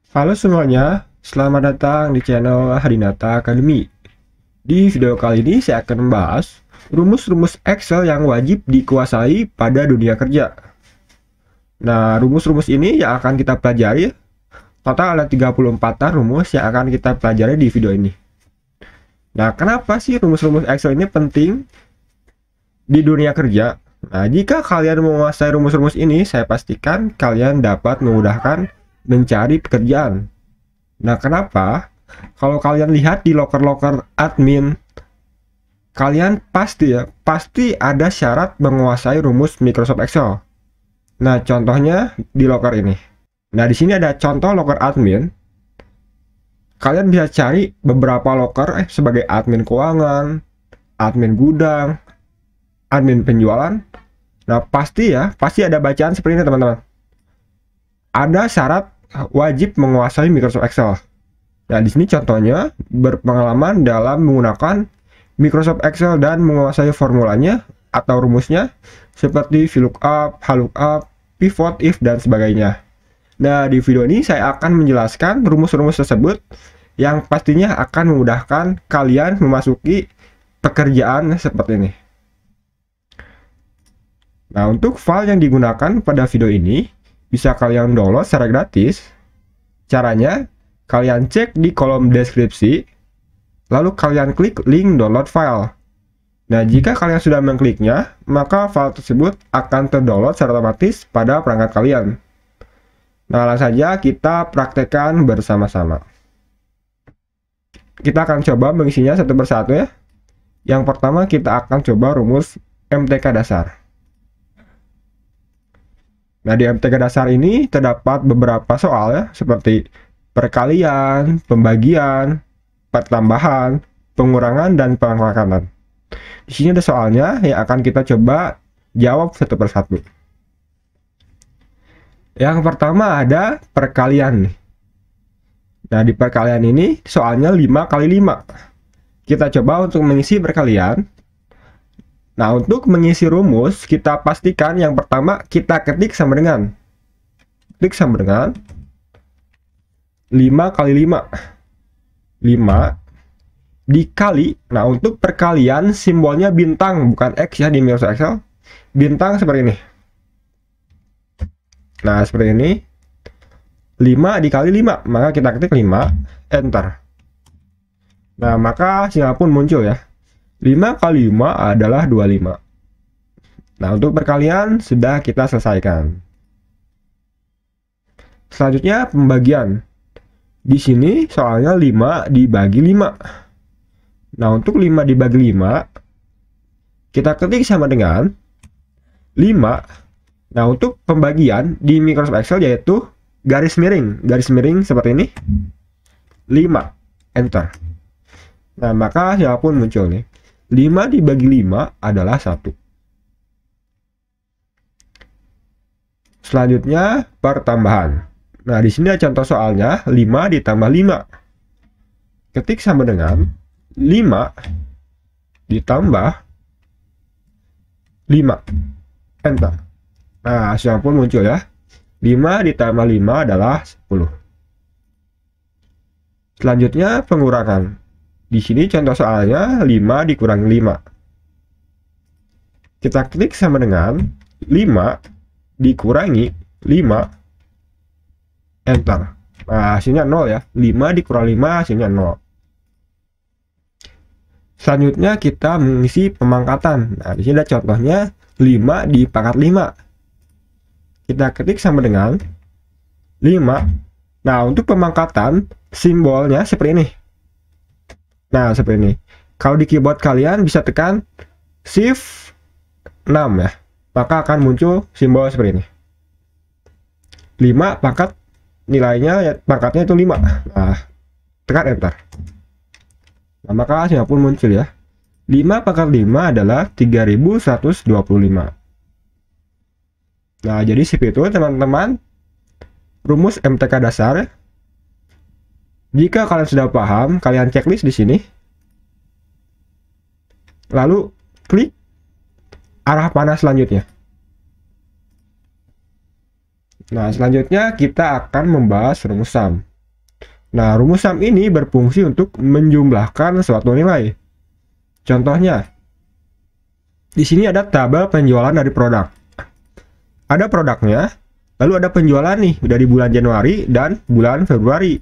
Halo semuanya, selamat datang di channel Hadinata Academy. Di video kali ini saya akan membahas rumus-rumus Excel yang wajib dikuasai pada dunia kerja. Nah, rumus-rumus ini yang akan kita pelajari, total ada 34 rumus yang akan kita pelajari di video ini. Nah, kenapa sih rumus-rumus Excel ini penting di dunia kerja? Nah, jika kalian menguasai rumus-rumus ini, saya pastikan kalian dapat memudahkan mencari pekerjaan. Nah, kenapa? Kalau kalian lihat di loker-loker admin, kalian pasti ada syarat menguasai rumus Microsoft Excel. Nah, contohnya di loker ini. Nah, di sini ada contoh loker admin. Kalian bisa cari beberapa loker sebagai admin keuangan, admin gudang, admin penjualan. Nah, pasti ada bacaan seperti ini, teman-teman. Ada syarat wajib menguasai Microsoft Excel. Nah, di sini contohnya berpengalaman dalam menggunakan Microsoft Excel dan menguasai formulanya atau rumusnya seperti VLOOKUP, HLOOKUP, pivot, if, dan sebagainya. Nah, di video ini saya akan menjelaskan rumus-rumus tersebut yang pastinya akan memudahkan kalian memasuki pekerjaan seperti ini. Nah, untuk file yang digunakan pada video ini bisa kalian download secara gratis. Caranya, kalian cek di kolom deskripsi, lalu kalian klik link download file. Nah, jika kalian sudah mengkliknya, maka file tersebut akan terdownload secara otomatis pada perangkat kalian. Nah, langsung saja kita praktekkan bersama-sama. Kita akan coba mengisinya satu persatu ya. Yang pertama kita akan coba rumus MTK dasar. Nah, di MTK dasar ini terdapat beberapa soal ya, seperti perkalian, pembagian, pertambahan, pengurangan, dan pengangkatan. Di sini ada soalnya yang akan kita coba jawab satu persatu. Yang pertama ada perkalian. Nah, di perkalian ini soalnya 5 kali 5. Kita coba untuk mengisi perkalian. Nah, untuk mengisi rumus, kita pastikan yang pertama kita ketik sama dengan 5 kali 5. 5 dikali, nah untuk perkalian simbolnya bintang, bukan X ya di Microsoft Excel. Bintang seperti ini. Nah, seperti ini. 5 dikali 5, maka kita ketik 5, enter. Nah, maka hasilnya pun muncul ya. 5 kali 5 adalah 25. Nah, untuk perkalian sudah kita selesaikan. Selanjutnya pembagian. Di sini soalnya 5 dibagi 5. Nah, untuk 5 dibagi 5, kita ketik sama dengan 5. Nah, untuk pembagian di Microsoft Excel yaitu garis miring seperti ini. 5, enter. Nah, maka hasilnya pun muncul nih. 5 dibagi 5 adalah 1. Selanjutnya pertambahan. Nah, di sini ada contoh soalnya 5 ditambah 5. Ketik sama dengan 5 ditambah 5. Enter. Nah, hasilnya pun muncul ya. 5 ditambah 5 adalah 10. Selanjutnya pengurangan. Di sini contoh soalnya 5 dikurangi 5. Kita klik sama dengan 5 dikurangi 5, enter. Nah, hasilnya 0 ya. 5 dikurangi 5 hasilnya 0. Selanjutnya kita mengisi pemangkatan. Nah, di sini ada contohnya 5 dipangkat 5. Kita ketik sama dengan 5. Nah, untuk pemangkatan simbolnya seperti ini. Nah, seperti ini. Kalau di keyboard kalian bisa tekan Shift 6 ya. Maka akan muncul simbol seperti ini. 5 pangkat nilainya ya, pangkatnya itu 5. Nah, tekan enter. Nah, maka hasilnya pun muncul ya. 5 pangkat 5 adalah 3125. Nah, jadi seperti itu teman-teman rumus MTK dasar ya. Jika kalian sudah paham, kalian checklist di sini. Lalu klik arah panah selanjutnya. Nah, selanjutnya kita akan membahas rumus sum. Nah, rumus sum ini berfungsi untuk menjumlahkan suatu nilai. Contohnya, di sini ada tabel penjualan dari produk. Ada produknya, lalu ada penjualan nih dari bulan Januari dan bulan Februari.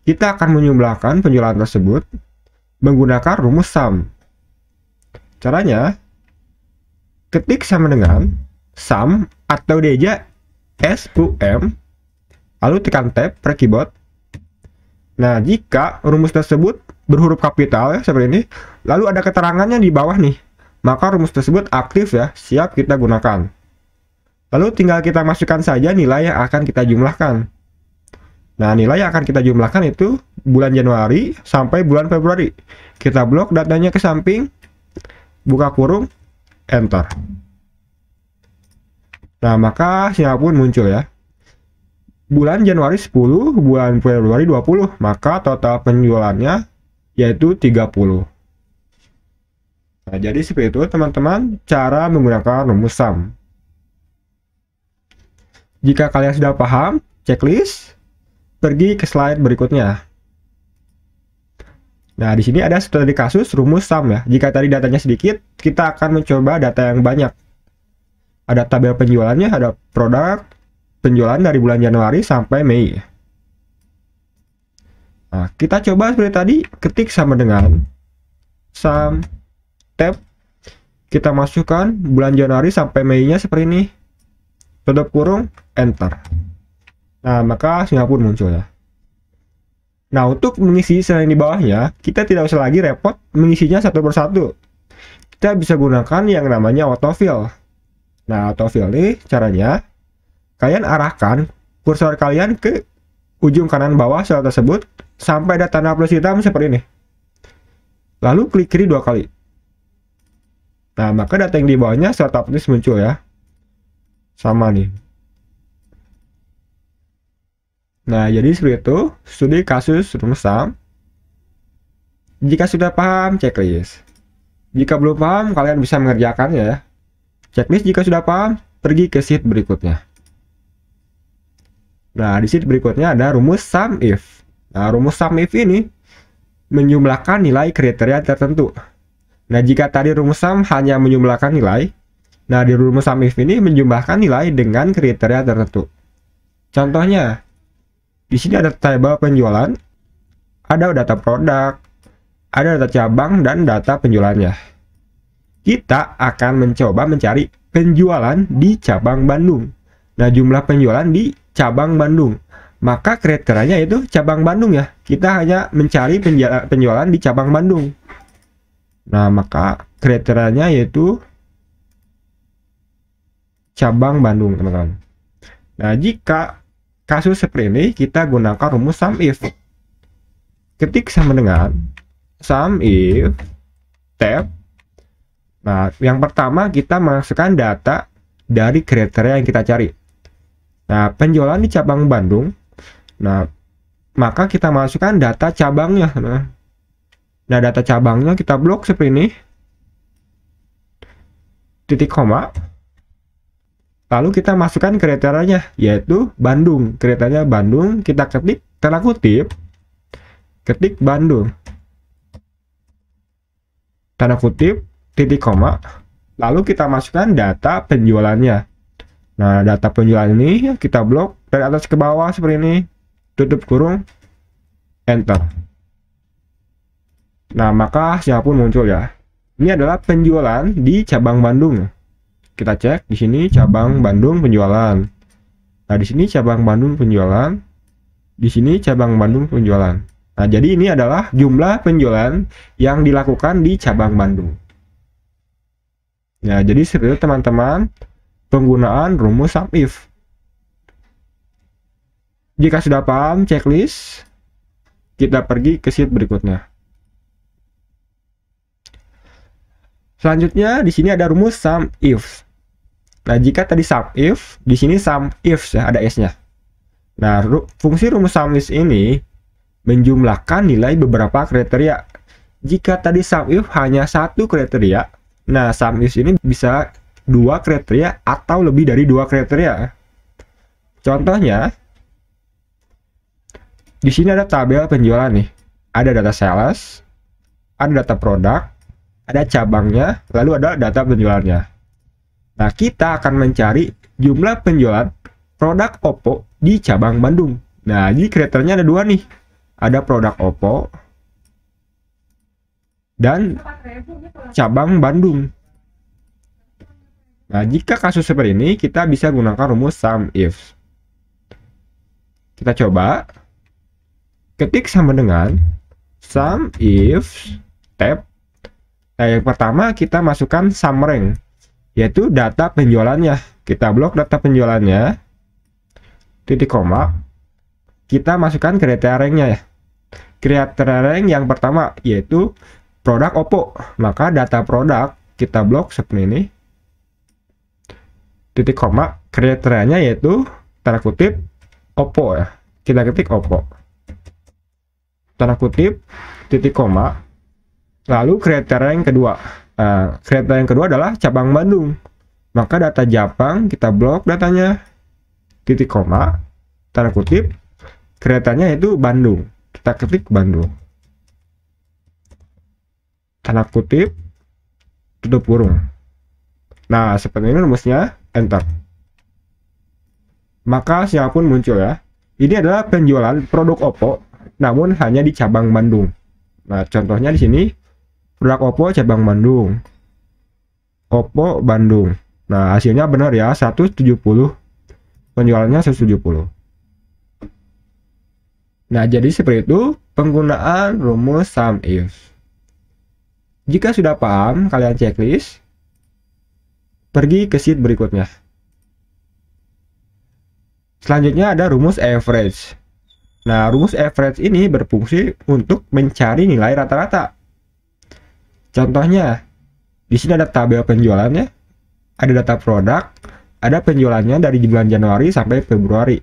Kita akan menjumlahkan penjualan tersebut menggunakan rumus sum. Caranya, ketik sama dengan sum atau deja SUM, lalu tekan tab pada keyboard. Nah, jika rumus tersebut berhuruf kapital ya seperti ini, lalu ada keterangannya di bawah nih, maka rumus tersebut aktif ya, siap kita gunakan. Lalu tinggal kita masukkan saja nilai yang akan kita jumlahkan. Nah, nilai yang akan kita jumlahkan itu bulan Januari sampai bulan Februari. Kita blok datanya ke samping, buka kurung, enter. Nah, maka sinyal pun muncul ya. Bulan Januari 10, bulan Februari 20, maka total penjualannya yaitu 30. Nah, jadi seperti itu teman-teman cara menggunakan rumus sum. Jika kalian sudah paham checklist, pergi ke slide berikutnya. Nah, di sini ada studi kasus rumus sum ya. Jika tadi datanya sedikit, kita akan mencoba data yang banyak. Ada tabel penjualannya, ada produk penjualan dari bulan Januari sampai Mei. Nah, kita coba seperti tadi, ketik sama dengan sum tab. Kita masukkan bulan Januari sampai Mei-nya seperti ini. Tutup kurung, enter. Nah, maka sinyal pun muncul ya. Nah, untuk mengisi selain di bawahnya, kita tidak usah lagi repot mengisinya satu persatu. Kita bisa gunakan yang namanya autofill. Nah, autofill ini caranya, kalian arahkan kursor kalian ke ujung kanan bawah sel tersebut sampai ada tanda plus hitam seperti ini. Lalu klik kiri 2 kali. Nah, maka data yang di bawahnya sel otomatis muncul ya. Sama nih. Nah, jadi seperti itu studi kasus rumus sum. Jika sudah paham, checklist. Jika belum paham, kalian bisa mengerjakannya ya. Checklist jika sudah paham, pergi ke sheet berikutnya. Nah, di sheet berikutnya ada rumus sum if. Nah, rumus sum if ini menjumlahkan nilai kriteria tertentu. Nah, jika tadi rumus sum hanya menjumlahkan nilai, nah di rumus sum if ini menjumlahkan nilai dengan kriteria tertentu. Contohnya, di sini ada tabel penjualan, ada data produk, ada data cabang dan data penjualannya. Kita akan mencoba mencari penjualan di cabang Bandung. Nah, jumlah penjualan di cabang Bandung. Maka kriterianya itu cabang Bandung ya. Kita hanya mencari penjualan di cabang Bandung. Nah, maka kriterianya yaitu cabang Bandung, teman-teman. Nah, jika kasus seperti ini, kita gunakan rumus sum if. Ketik sama dengan sum if tab. Nah, yang pertama kita masukkan data dari kriteria yang kita cari. Nah, penjualan di cabang Bandung. Nah, maka kita masukkan data cabangnya. Nah, data cabangnya kita blok seperti ini. Titik koma. Lalu kita masukkan kriterianya, yaitu Bandung. Kriterianya Bandung, kita ketik tanda kutip, ketik Bandung. Tanda kutip, titik koma. Lalu kita masukkan data penjualannya. Nah, data penjualan ini kita blok dari atas ke bawah seperti ini. Tutup kurung, enter. Nah, maka sinyal pun muncul ya. Ini adalah penjualan di cabang Bandung. Kita cek di sini cabang Bandung penjualan. Nah, di sini cabang Bandung penjualan. Di sini cabang Bandung penjualan. Nah, jadi ini adalah jumlah penjualan yang dilakukan di cabang Bandung. Nah, jadi seperti itu teman-teman penggunaan rumus sum if. Jika sudah paham checklist, kita pergi ke sheet berikutnya. Selanjutnya di sini ada rumus sum if. Nah, jika tadi sum if, di sini sum if ya, ada s-nya. Nah, fungsi rumus sum if ini menjumlahkan nilai beberapa kriteria. Jika tadi sum if hanya satu kriteria, nah sum if ini bisa 2 kriteria atau lebih dari 2 kriteria. Contohnya, Di sini ada tabel penjualan nih. Ada data sales, ada data produk, ada cabangnya, lalu ada data penjualannya. Nah, kita akan mencari jumlah penjualan produk Oppo di cabang Bandung. Nah, jadi kriterianya ada dua nih. Ada produk Oppo dan cabang Bandung. Nah, jika kasus seperti ini, kita bisa gunakan rumus sum if. Kita coba ketik sama dengan sum if tab. Nah, yang pertama kita masukkan sum rank, yaitu data penjualannya. Kita blok data penjualannya, titik koma, kita masukkan kriteria ranknya ya. Kriteria rank yang pertama yaitu produk Oppo, maka data produk kita blok seperti ini, titik koma, kriterianya yaitu tanda kutip Oppo ya. Kita ketik Oppo, tanda kutip, titik koma, lalu kriteria yang kedua. Kriteria yang kedua adalah cabang Bandung, maka data Jepang kita blok datanya, titik koma, tanda kutip, kriterianya yaitu Bandung, kita ketik Bandung, tanda kutip, tutup kurung. Nah, seperti ini rumusnya, enter. Maka siapapun muncul ya. Ini adalah penjualan produk Oppo, namun hanya di cabang Bandung. Nah, contohnya di sini produk Oppo cabang Bandung, Oppo Bandung. Nah, hasilnya benar ya, 170, penjualannya 170. Nah, jadi seperti itu penggunaan rumus sum if. Jika sudah paham, kalian checklist, pergi ke sheet berikutnya. Selanjutnya ada rumus average. Nah, rumus average ini berfungsi untuk mencari nilai rata-rata. Contohnya, di sini ada tabel penjualannya, ada data produk, ada penjualannya dari bulan Januari sampai Februari.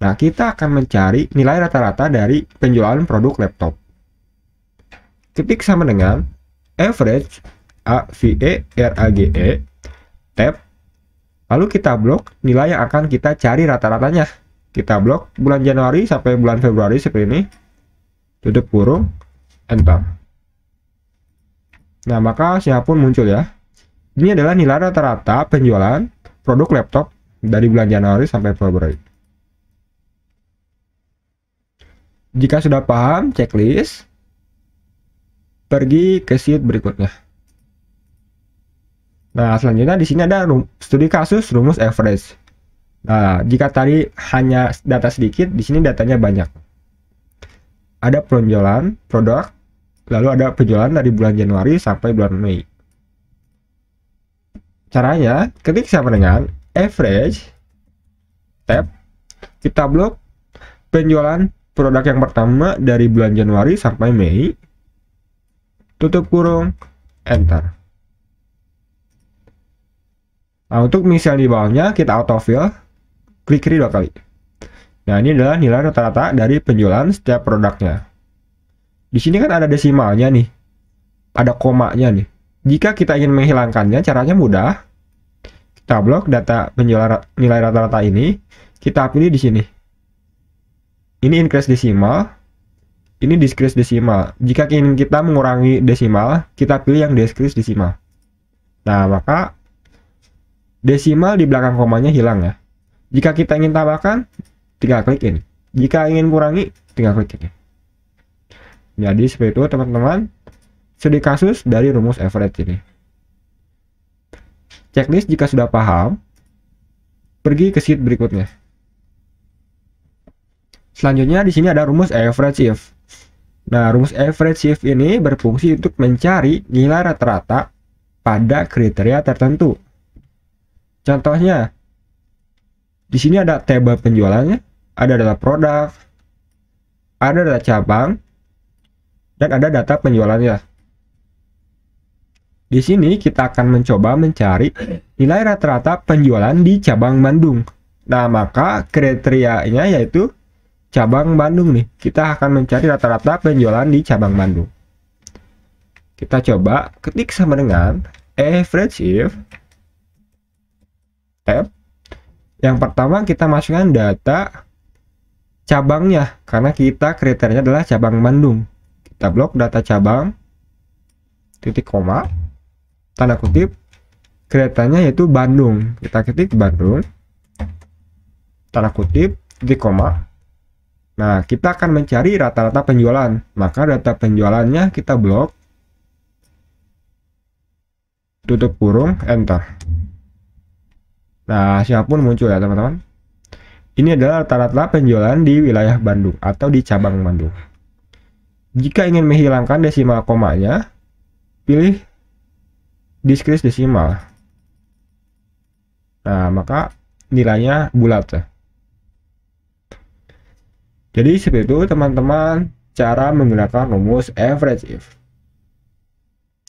Nah, kita akan mencari nilai rata-rata dari penjualan produk laptop. Ketik sama dengan average, A-V-E-R-A-G-E, tab, lalu kita blok nilai yang akan kita cari rata-ratanya. Kita blok bulan Januari sampai bulan Februari seperti ini, tutup kurung, enter. Nah, maka siapapun muncul ya. Ini adalah nilai rata-rata penjualan produk laptop dari bulan Januari sampai Februari. Jika sudah paham checklist, pergi ke sheet berikutnya. Nah, selanjutnya di sini ada studi kasus rumus average. Nah, jika tadi hanya data sedikit, di sini datanya banyak. Ada penjualan produk, lalu ada penjualan dari bulan Januari sampai bulan Mei. Caranya, ketik sama dengan average, tab, kita blok penjualan produk yang pertama dari bulan Januari sampai Mei, tutup kurung, enter. Nah, untuk misal di bawahnya kita autofill, klik kiri 2 kali. Nah, ini adalah nilai rata-rata dari penjualan setiap produknya. Di sini kan ada desimalnya nih, ada komanya nih. Jika kita ingin menghilangkannya, caranya mudah. Kita blok data penjualan nilai rata-rata ini, kita pilih di sini. Ini increase desimal, ini decrease desimal. Jika ingin kita mengurangi desimal, kita pilih yang decrease desimal. Nah, maka desimal di belakang komanya hilang ya. Jika kita ingin tambahkan, tinggal klik ini. Jika ingin kurangi, tinggal klik ini. Jadi seperti itu teman-teman, studi kasus dari rumus average ini. Checklist jika sudah paham, pergi ke sheet berikutnya. Selanjutnya di sini ada rumus average if. Nah, rumus average if ini berfungsi untuk mencari nilai rata-rata pada kriteria tertentu. Contohnya, di sini ada tabel penjualannya, ada data produk, ada data cabang, dan ada data penjualannya. Di sini kita akan mencoba mencari nilai rata-rata penjualan di cabang Bandung. Nah, maka kriterianya yaitu cabang Bandung nih. Kita akan mencari rata-rata penjualan di cabang Bandung. Kita coba ketik sama dengan average if, tab. Yang pertama kita masukkan data cabangnya, karena kita kriterianya adalah cabang Bandung. Kita blok data cabang, titik koma, tanda kutip, kriterianya yaitu Bandung. Kita ketik Bandung, tanda kutip, titik koma. Nah, kita akan mencari rata-rata penjualan. Maka data penjualannya kita blok, tutup kurung, enter. Nah, hasilnya pun muncul ya teman-teman. Ini adalah rata-rata penjualan di wilayah Bandung atau di cabang Bandung. Jika ingin menghilangkan desimal komanya, pilih diskris desimal. Nah, maka nilainya bulat ya. Jadi seperti itu teman-teman cara menggunakan rumus average if.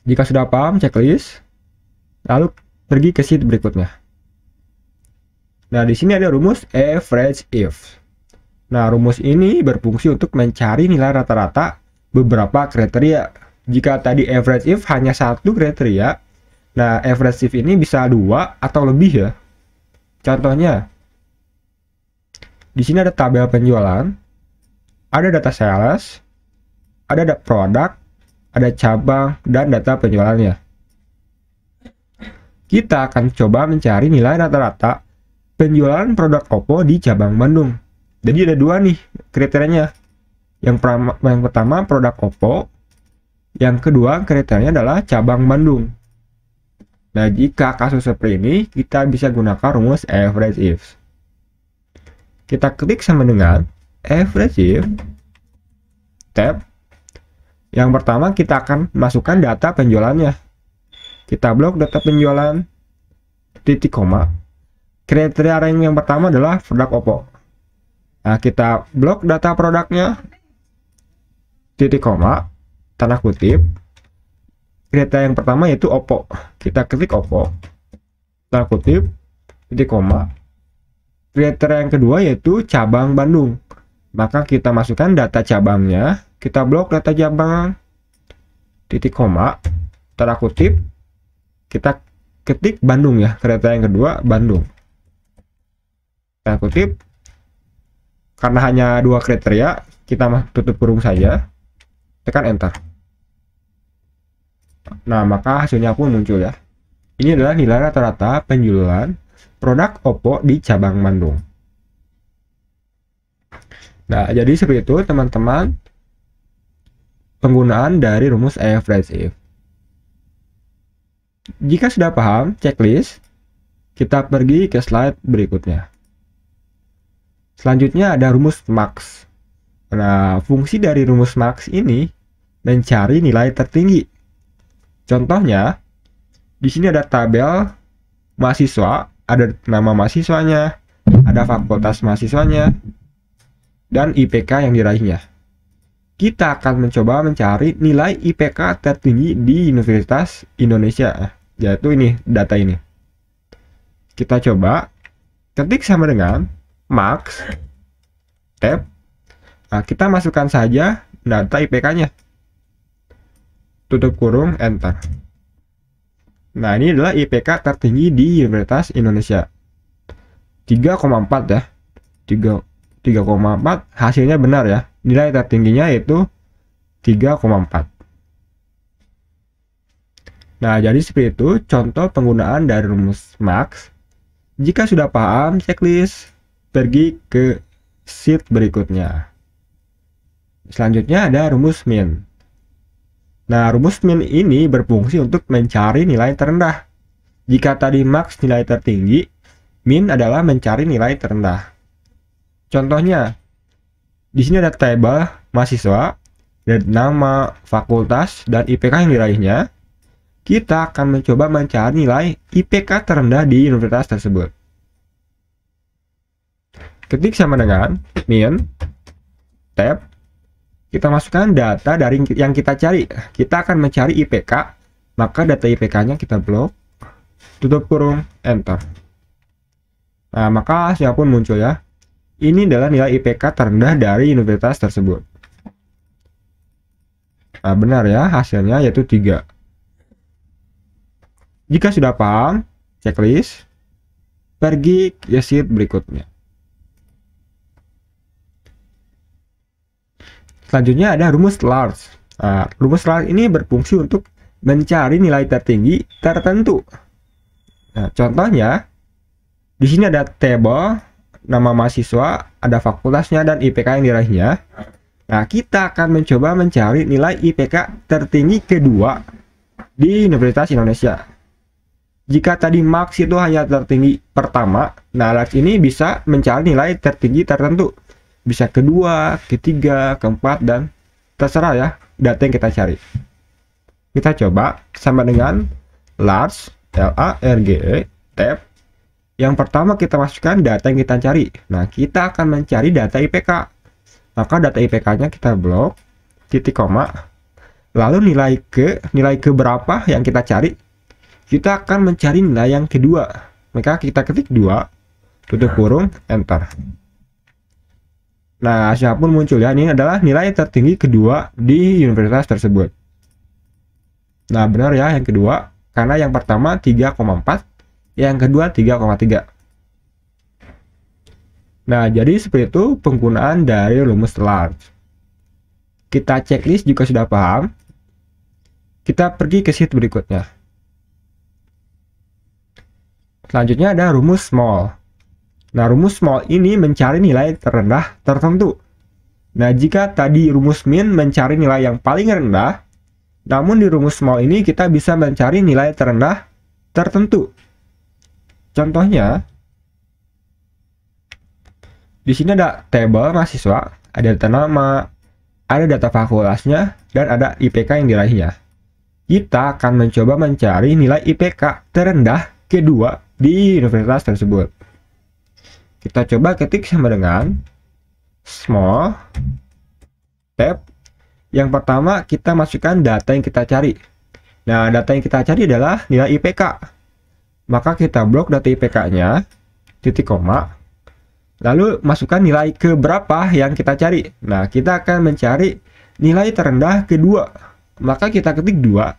Jika sudah paham checklist, lalu pergi ke sheet berikutnya. Nah, di sini ada rumus average if. Nah, rumus ini berfungsi untuk mencari nilai rata-rata beberapa kriteria. Jika tadi average if hanya satu kriteria, nah average if ini bisa 2 atau lebih ya. Contohnya, di sini ada tabel penjualan, ada data sales, ada data produk, ada cabang, dan data penjualannya. Kita akan coba mencari nilai rata-rata penjualan produk Oppo di cabang Bandung. Jadi ada 2 nih kriterianya. Yang pertama produk Oppo, yang kedua kriterianya adalah cabang Bandung. Nah, jika kasus seperti ini, kita bisa gunakan rumus average if. Kita klik sama dengan average if, tab. Yang pertama kita akan masukkan data penjualannya. Kita blok data penjualan, titik koma. Kriteria rank yang pertama adalah produk Oppo. Nah, kita blok data produknya, titik koma, tanda kutip. Kriteria yang pertama yaitu Oppo. Kita klik Oppo, tanda kutip, titik koma. Kriteria yang kedua yaitu cabang Bandung. Maka kita masukkan data cabangnya, kita blok data cabang, titik koma, tanda kutip. Kita ketik Bandung ya, kriteria yang kedua Bandung. Tanda kutip, karena hanya 2 kriteria, kita tutup kurung saja, tekan enter. Nah, maka hasilnya pun muncul ya. Ini adalah nilai rata-rata penjualan produk Oppo di cabang Bandung. Nah, jadi seperti itu teman-teman penggunaan dari rumus average if. Jika sudah paham checklist, kita pergi ke slide berikutnya. Selanjutnya ada rumus max. Nah, fungsi dari rumus max ini mencari nilai tertinggi. Contohnya, di sini ada tabel mahasiswa, ada nama mahasiswanya, ada fakultas mahasiswanya, dan IPK yang diraihnya. Kita akan mencoba mencari nilai IPK tertinggi di Universitas Indonesia, yaitu ini, data ini. Kita coba ketik sama dengan max, tab. Nah, kita masukkan saja data IPK-nya. Tutup kurung, enter. Nah, ini adalah IPK tertinggi di Universitas Indonesia. 3,4 ya. 3,4 hasilnya benar ya. Nilai tertingginya yaitu 3,4. Nah, jadi seperti itu contoh penggunaan dari rumus max. Jika sudah paham checklist, pergi ke sheet berikutnya. Selanjutnya ada rumus min. Nah, rumus min ini berfungsi untuk mencari nilai terendah. Jika tadi max nilai tertinggi, min adalah mencari nilai terendah. Contohnya, di sini ada tabel mahasiswa, dan nama fakultas dan IPK yang diraihnya. Kita akan mencoba mencari nilai IPK terendah di universitas tersebut. Ketik sama dengan min, tab, kita masukkan data dari yang kita cari. Kita akan mencari IPK, maka data IPK-nya kita blok, tutup kurung, enter. Nah, maka hasilnya pun muncul ya. Ini adalah nilai IPK terendah dari universitas tersebut. Nah, benar ya, hasilnya yaitu 3. Jika sudah paham checklist, pergi ke sheet berikutnya. Selanjutnya ada rumus large. Nah, rumus large ini berfungsi untuk mencari nilai tertinggi tertentu. Nah, contohnya di sini ada table, nama mahasiswa, ada fakultasnya dan IPK yang diraihnya. Nah, kita akan mencoba mencari nilai IPK tertinggi kedua di Universitas Indonesia. Jika tadi max itu hanya tertinggi pertama, nah large ini bisa mencari nilai tertinggi tertentu. Bisa kedua, ketiga, keempat, dan terserah ya data yang kita cari. Kita coba sama dengan large, LARGE, tab. Yang pertama kita masukkan data yang kita cari. Nah, kita akan mencari data IPK. Maka data IPK-nya kita blok, titik koma. Lalu nilai ke berapa yang kita cari? Kita akan mencari nilai yang kedua. Maka kita ketik 2, tutup kurung, enter. Nah, hasilnya pun muncul ya. Ini adalah nilai tertinggi kedua di universitas tersebut. Nah, benar ya yang kedua. Karena yang pertama 3,4, yang kedua 3,3. Nah, jadi seperti itu penggunaan dari rumus large. Kita checklist jika sudah paham. Kita pergi ke sheet berikutnya. Selanjutnya ada rumus small. Nah, rumus small ini mencari nilai terendah tertentu. Nah, jika tadi rumus min mencari nilai yang paling rendah, namun di rumus small ini kita bisa mencari nilai terendah tertentu. Contohnya, di sini ada tabel mahasiswa, ada data nama, ada data fakultasnya, dan ada IPK yang diraihnya. Kita akan mencoba mencari nilai IPK terendah kedua di universitas tersebut. Kita coba ketik sama dengan small tab. Yang pertama kita masukkan data yang kita cari. Nah, data yang kita cari adalah nilai IPK. Maka kita blok data IPK-nya, titik koma. Lalu masukkan nilai ke berapa yang kita cari. Nah, kita akan mencari nilai terendah kedua. Maka kita ketik 2,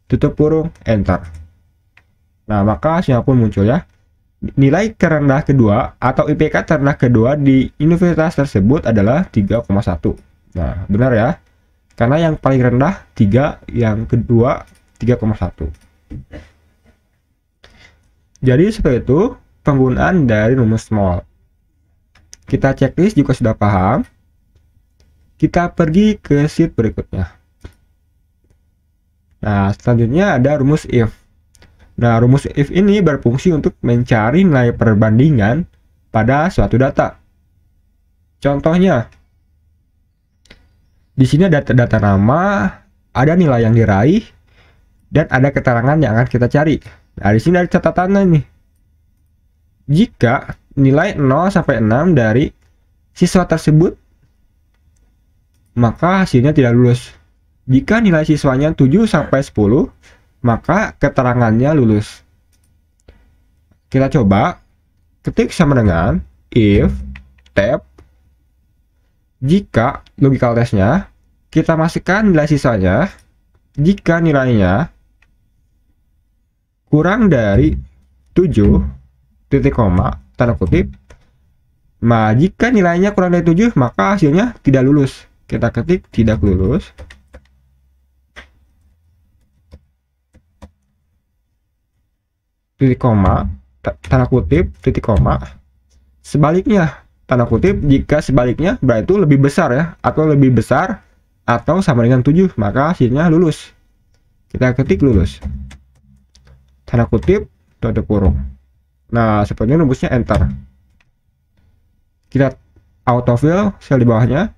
tutup kurung, enter. Nah, maka hasilnya pun muncul ya. Nilai terendah kedua atau IPK terendah kedua di universitas tersebut adalah 3,1. Nah, benar ya. Karena yang paling rendah 3, yang kedua 3,1. Jadi seperti itu penggunaan dari rumus small. Kita checklist jika sudah paham. Kita pergi ke sheet berikutnya. Nah, selanjutnya ada rumus if. Nah, rumus if ini berfungsi untuk mencari nilai perbandingan pada suatu data. Contohnya, di sini ada data nama, ada nilai yang diraih, dan ada keterangan yang akan kita cari. Nah, di sini ada catatannya nih. Jika nilai 0 sampai 6 dari siswa tersebut, maka hasilnya tidak lulus. Jika nilai siswanya 7 sampai 10, maka keterangannya lulus. Kita coba ketik sama dengan if tab. Jika logical testnya kita masukkan nilai siswanya, jika nilainya kurang dari 7 titik koma tanda kutip, nah jika nilainya kurang dari 7 maka hasilnya tidak lulus. Kita ketik tidak lulus. Titik koma, tanda kutip, titik koma. Sebaliknya, tanda kutip, jika sebaliknya berarti itu lebih besar ya, atau lebih besar atau sama dengan 7, maka hasilnya lulus. Kita ketik lulus. Tanda kutip, tutup kurung. Nah, seperti ini rumusnya enter. Kita autofill sel di bawahnya.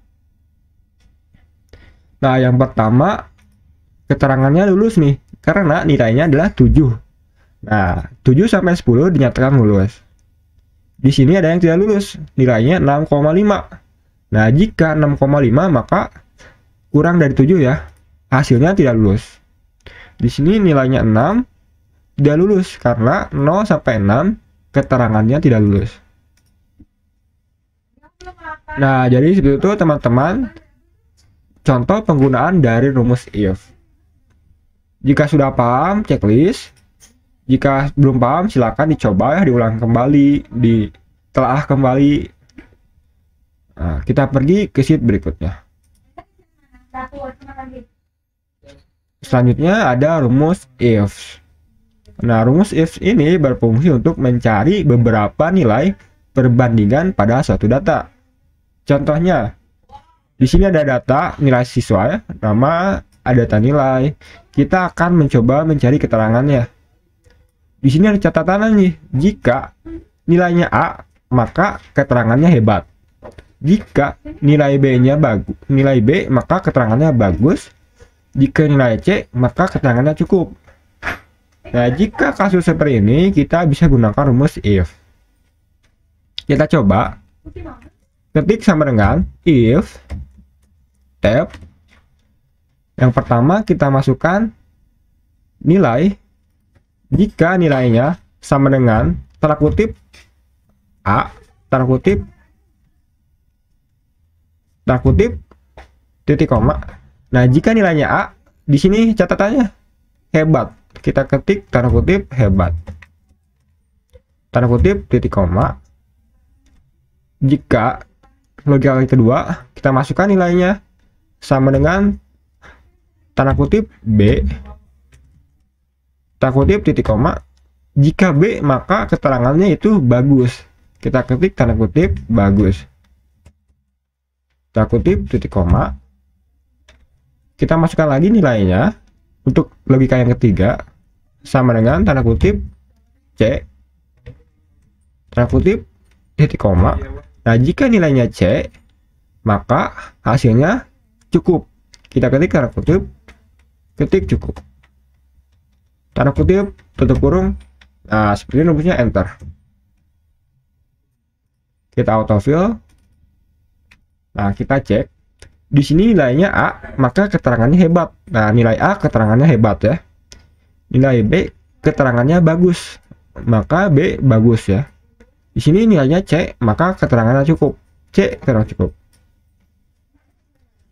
Nah, yang pertama keterangannya lulus nih, karena nilainya adalah 7. Nah, 7 sampai 10 dinyatakan lulus. Di sini ada yang tidak lulus, nilainya 6,5. Nah, jika 6,5 maka kurang dari 7 ya, hasilnya tidak lulus. Di sini nilainya 6, tidak lulus karena 0 sampai 6 keterangannya tidak lulus. Nah, jadi seperti itu teman-teman contoh penggunaan dari rumus if. Jika sudah paham, checklist. Jika belum paham, silakan dicoba ya, diulang kembali, ditelaah kembali. Nah, kita pergi ke sheet berikutnya. Selanjutnya ada rumus if. Nah, rumus if ini berfungsi untuk mencari beberapa nilai perbandingan pada suatu data. Contohnya, di sini ada data nilai siswa, nama, ada data nilai. Kita akan mencoba mencari keterangannya. Di sini ada catatan nih, jika nilainya A, maka keterangannya hebat. Jika nilai B-nya bagus, nilai B, maka keterangannya bagus. Jika nilai C, maka keterangannya cukup. Nah, jika kasus seperti ini, kita bisa gunakan rumus if. Kita coba ketik sama dengan if tab. Yang pertama kita masukkan nilai. Jika nilainya sama dengan tanda kutip A, tanda kutip titik koma. Nah, jika nilainya A, di sini catatannya hebat. Kita ketik tanda kutip hebat. Tanda kutip titik koma. Jika logika kedua, kita masukkan nilainya sama dengan tanda kutip B. Tanda kutip titik koma. Jika B, maka keterangannya itu bagus. Kita ketik tanda kutip bagus. Tanda kutip titik koma. Kita masukkan lagi nilainya untuk logika yang ketiga sama dengan tanda kutip C, tanda kutip titik koma. Nah, jika nilainya C, maka hasilnya cukup. Kita ketik tanda kutip ketik cukup, tanda kutip tutup kurung. Nah, seperti ini rumusnya, enter. Kita autofill. Nah, kita cek. Di sini nilainya A, maka keterangannya hebat. Nah, nilai A keterangannya hebat ya. Nilai B keterangannya bagus, maka B bagus ya. Di sini nilainya C, maka keterangannya cukup. C keterangan cukup.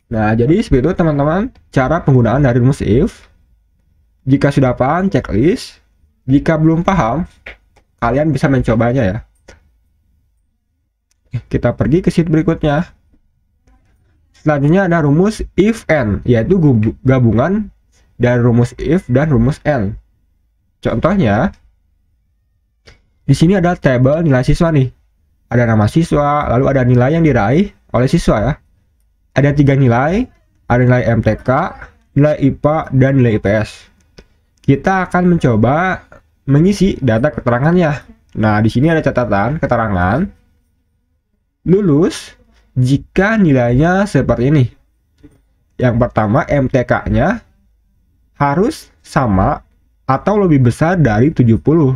Nah, jadi seperti itu teman-teman cara penggunaan dari rumus if. Jika sudah paham, checklist. Jika belum paham, kalian bisa mencobanya ya. Kita pergi ke sheet berikutnya. Selanjutnya ada rumus if and, yaitu gabungan dari rumus if dan rumus and. Contohnya, di sini ada tabel nilai siswa nih. Ada nama siswa, lalu ada nilai yang diraih oleh siswa ya. Ada 3 nilai, ada nilai MTK, nilai IPA, dan nilai IPS. Kita akan mencoba mengisi data keterangannya. Nah, di sini ada catatan keterangan lulus jika nilainya seperti ini. Yang pertama, MTK-nya harus sama atau lebih besar dari 70.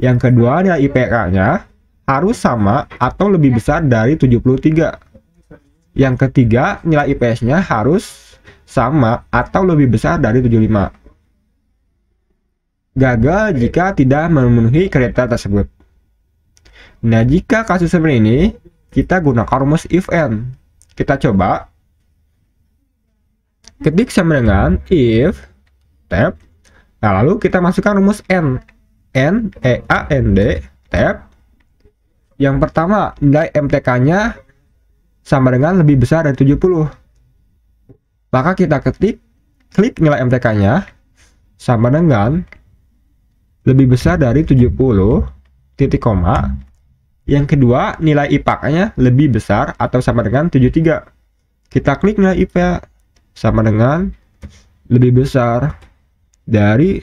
Yang kedua, nilai IPK-nya harus sama atau lebih besar dari 73. Yang ketiga, nilai IPS-nya harus sama atau lebih besar dari 75. Gagal jika tidak memenuhi kriteria tersebut. Nah, jika kasus seperti ini, kita gunakan rumus if and. Kita coba ketik sama dengan if tab. Nah, lalu kita masukkan rumus and tab. Yang pertama, nilai MTK-nya sama dengan lebih besar dari 70. Maka kita klik nilai MTK-nya sama dengan lebih besar dari 70 titik koma. Yang kedua, nilai IPA-nya lebih besar atau sama dengan 73. Kita klik nilai IPA sama dengan lebih besar dari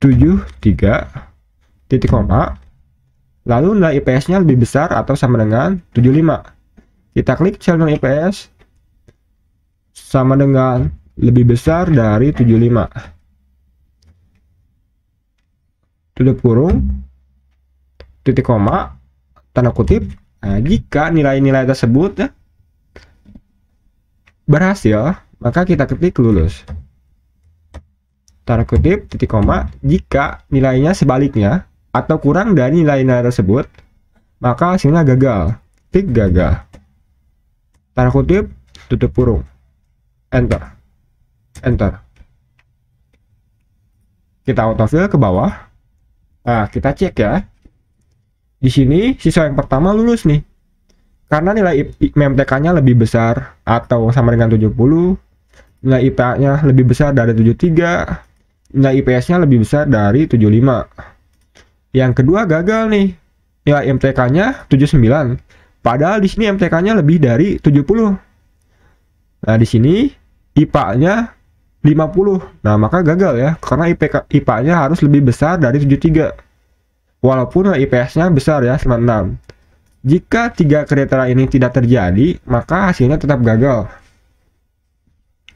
73 titik koma. Lalu nilai IPS-nya lebih besar atau sama dengan 75. Kita klik sel nilai IPS sama dengan lebih besar dari 75. Tutup kurung, titik koma, tanda kutip. Nah, jika nilai-nilai tersebut ya, berhasil, maka kita ketik lulus. Tanda kutip, titik koma. Jika nilainya sebaliknya atau kurang dari nilai-nilai tersebut, maka hasilnya gagal. Klik gagal. Tanda kutip, tutup kurung. Enter. Enter. Kita autofill ke bawah. Nah, kita cek ya. Di sini siswa yang pertama lulus nih. Karena nilai MTK-nya lebih besar atau sama dengan 70, nilai IPA-nya lebih besar dari 73, nilai IPS-nya lebih besar dari 75. Yang kedua gagal nih. Nilai MTK-nya 79. Padahal di sini MTK-nya lebih dari 70. Nah, di sini IPA-nya 50. Nah, maka gagal ya, karena IPA-nya harus lebih besar dari 73. Walaupun IPS-nya besar ya, 96. Jika tiga kriteria ini tidak terjadi, maka hasilnya tetap gagal.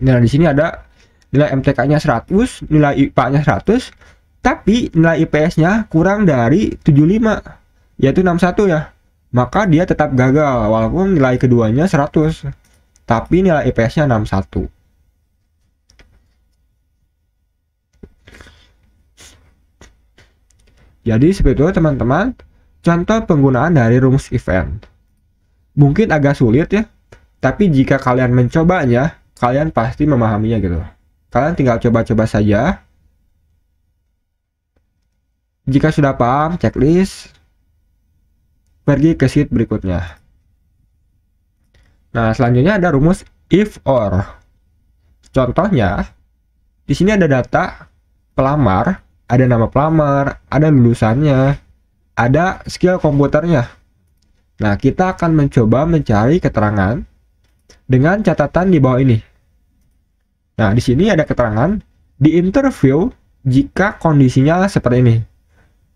Nah, di sini ada nilai MTK-nya 100, nilai IPA-nya 100, tapi nilai IPS-nya kurang dari 75, yaitu 61 ya. Maka dia tetap gagal, walaupun nilai keduanya 100, tapi nilai IPS-nya 61. Jadi seperti itu teman-teman, contoh penggunaan dari rumus event. Mungkin agak sulit ya, tapi jika kalian mencobanya, kalian pasti memahaminya gitu. Kalian tinggal coba-coba saja. Jika sudah paham checklist, pergi ke sheet berikutnya. Nah, selanjutnya ada rumus if or. Contohnya, di sini ada data pelamar, ada nama pelamar, ada lulusannya, ada skill komputernya. Nah, kita akan mencoba mencari keterangan dengan catatan di bawah ini. Nah, di sini ada keterangan di interview jika kondisinya seperti ini.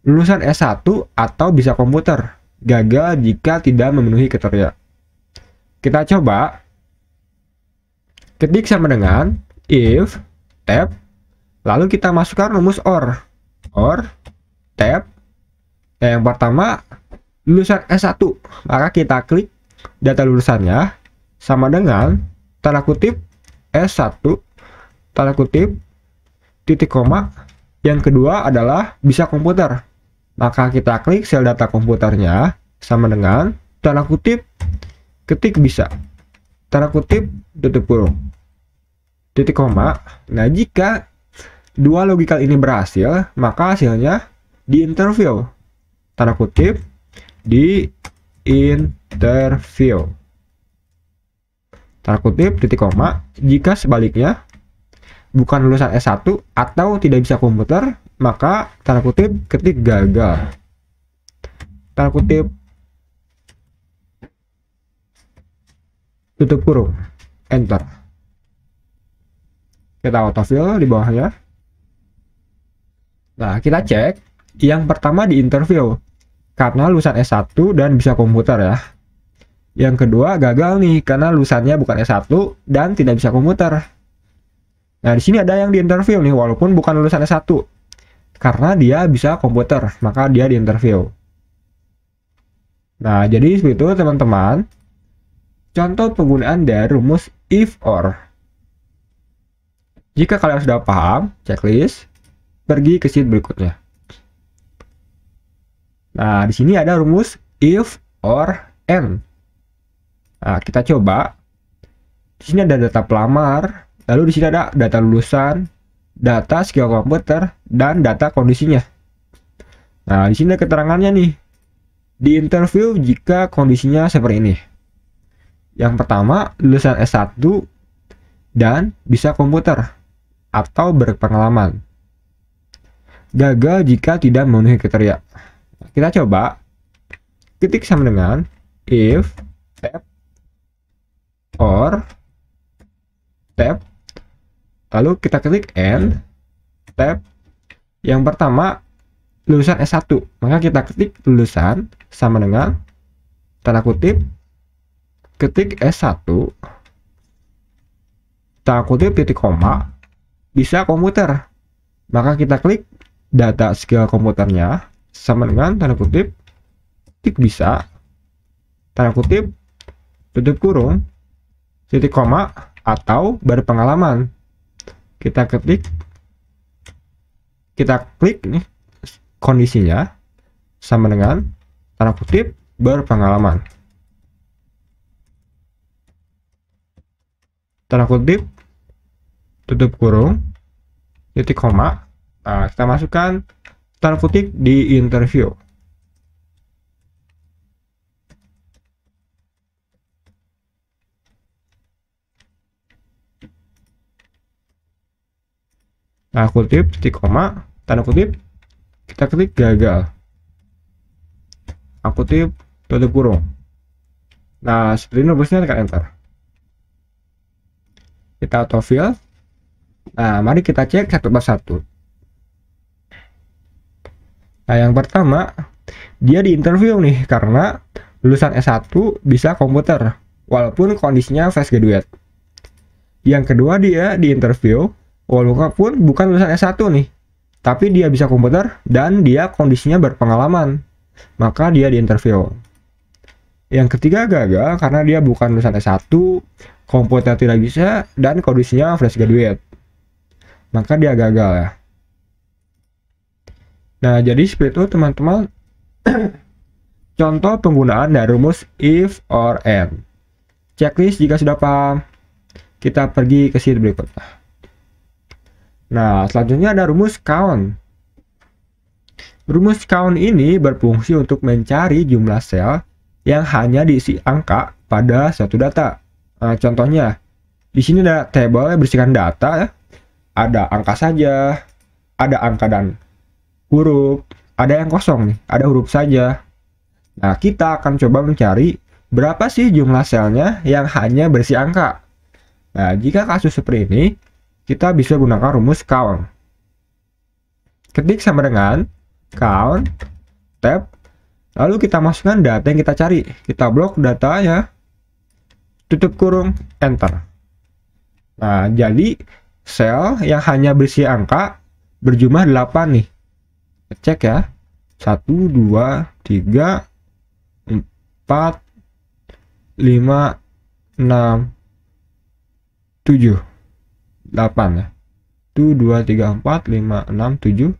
Lulusan S1 atau bisa komputer. Gagal jika tidak memenuhi kriteria. Kita coba ketik sama dengan if, tab, lalu kita masukkan rumus or, tab. Yang pertama lulusan S1, maka kita klik data lulusannya sama dengan tanda kutip S1 tanda kutip titik koma. Yang kedua adalah bisa komputer, maka kita klik sel data komputernya sama dengan tanda kutip ketik bisa tanda kutip tutup kurung titik koma. Nah, jika dua logikal ini berhasil, maka hasilnya di interview tanda kutip di interview tanda kutip titik koma. Jika sebaliknya bukan lulusan S1 atau tidak bisa komputer, maka tanda kutip ketik gagal tanda kutip tutup kurung enter. Kita autofill di bawahnya. Nah, kita cek yang pertama di interview karena lulusan S1 dan bisa komputer ya. Yang kedua gagal nih karena lulusannya bukan S1 dan tidak bisa komputer. Nah, di sini ada yang di interview nih walaupun bukan lulusan S1. Karena dia bisa komputer, maka dia di interview. Nah, jadi seperti itu teman-teman. Contoh penggunaan dari rumus if or. Jika kalian sudah paham checklist, pergi ke sheet berikutnya. Nah, di sini ada rumus if or and. Nah, kita coba. Di sini ada data pelamar, lalu di sini ada data lulusan, data skill komputer, dan data kondisinya. Nah, di sini ada keterangannya nih. Di interview jika kondisinya seperti ini. Yang pertama, lulusan S1 dan bisa komputer atau berpengalaman. Gagal jika tidak memenuhi kriteria. Kita coba ketik sama dengan if, tab, or, tab, lalu kita klik and, tab. Yang pertama lulusan S1, maka kita ketik lulusan sama dengan tanda kutip ketik S1 tanda kutip titik koma bisa komputer, maka kita klik data skill komputernya sama dengan tanda kutip titik bisa tanda kutip tutup kurung titik koma atau berpengalaman. Kita klik nih kondisinya sama dengan tanda kutip berpengalaman tanda kutip tutup kurung titik koma. Nah, kita masukkan tanda kutip di interview. Nah, kutip, titik koma, tanda kutip, kita klik gagal. Nah, kutip, tutup kurung. Nah, seperti ini rumusnya, tekan enter. Kita autofill. Nah, mari kita cek satu persatu. Nah, yang pertama, dia di interview nih, karena lulusan S1 bisa komputer, walaupun kondisinya fresh graduate. Yang kedua, dia di interview, walaupun bukan lulusan S1 nih, tapi dia bisa komputer dan dia kondisinya berpengalaman, maka dia di interview. Yang ketiga gagal karena dia bukan lulusan S1, komputer tidak bisa, dan kondisinya fresh graduate, maka dia gagal ya. Nah, jadi seperti itu teman-teman contoh penggunaan dari rumus if or and. Checklist jika sudah paham, kita pergi ke sheet berikutnya. Nah, selanjutnya ada rumus count. Rumus count ini berfungsi untuk mencari jumlah sel yang hanya diisi angka pada suatu data. Nah, contohnya, di sini ada table yang berisikan data ya. Ada angka saja, ada angka dan huruf, ada yang kosong nih, ada huruf saja. Nah, kita akan coba mencari berapa sih jumlah selnya yang hanya berisi angka. Nah, jika kasus seperti ini, kita bisa gunakan rumus count. Ketik sama dengan count, tab, lalu kita masukkan data yang kita cari. Kita blok datanya, tutup kurung, enter. Nah, jadi sel yang hanya berisi angka berjumlah 8 nih. Cek ya. 1, 2, 3, 4, 5, 6, 7, 8 ya. 1, 2, 3, 4, 5, 6, 7.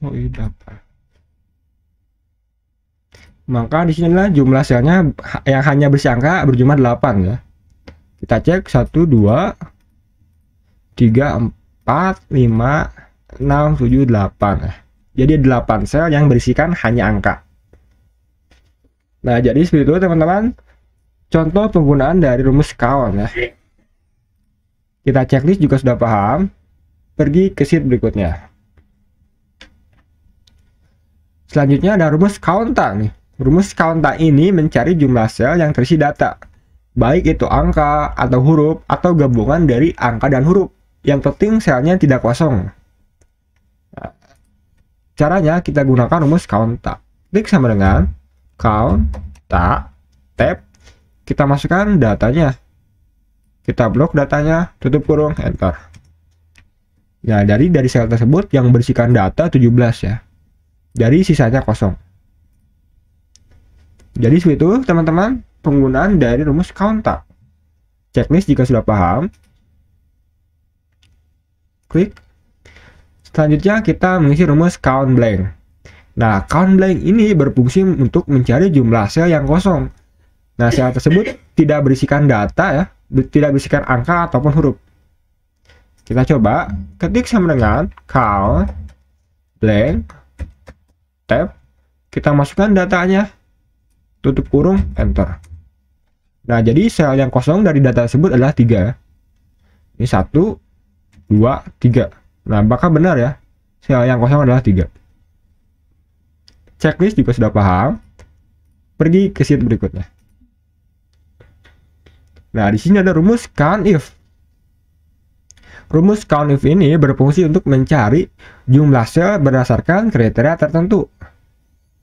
Oh, iya dapat. Maka di sini adalah jumlah selnya yang hanya berisi angka berjumlah 8 ya. Kita cek 1, 2, 3, 4, 5, 6, 7, 8 ya. Jadi 8 sel yang berisikan hanya angka. Nah, jadi seperti itu teman-teman contoh penggunaan dari rumus count ya. Kita checklist juga sudah paham. Pergi ke sheet berikutnya. Selanjutnya ada rumus counta nih. Rumus counta ini mencari jumlah sel yang terisi data, baik itu angka atau huruf atau gabungan dari angka dan huruf. Yang penting selnya tidak kosong. Nah, caranya kita gunakan rumus counta. Klik sama dengan counta, tab, kita masukkan datanya. Kita blok datanya, tutup kurung, enter. Nah, dari sel tersebut yang berisikan data 17 ya. Jadi sisanya kosong. Jadi seperti itu teman-teman penggunaan dari rumus counta. Checklist jika sudah paham. Klik. Selanjutnya kita mengisi rumus count blank. Nah, count blank ini berfungsi untuk mencari jumlah sel yang kosong. Nah, sel tersebut tidak berisikan data ya, tidak berisikan angka ataupun huruf. Kita coba ketik sama dengan count blank, tab, kita masukkan datanya, tutup kurung, enter. Nah, jadi sel yang kosong dari data tersebut adalah 3. Ini 1, 2, 3. Nah, maka benar ya, sel yang kosong adalah 3. Checklist juga sudah paham. Pergi ke sheet berikutnya. Nah, di sini ada rumus count if. Rumus count if ini berfungsi untuk mencari jumlah sel berdasarkan kriteria tertentu.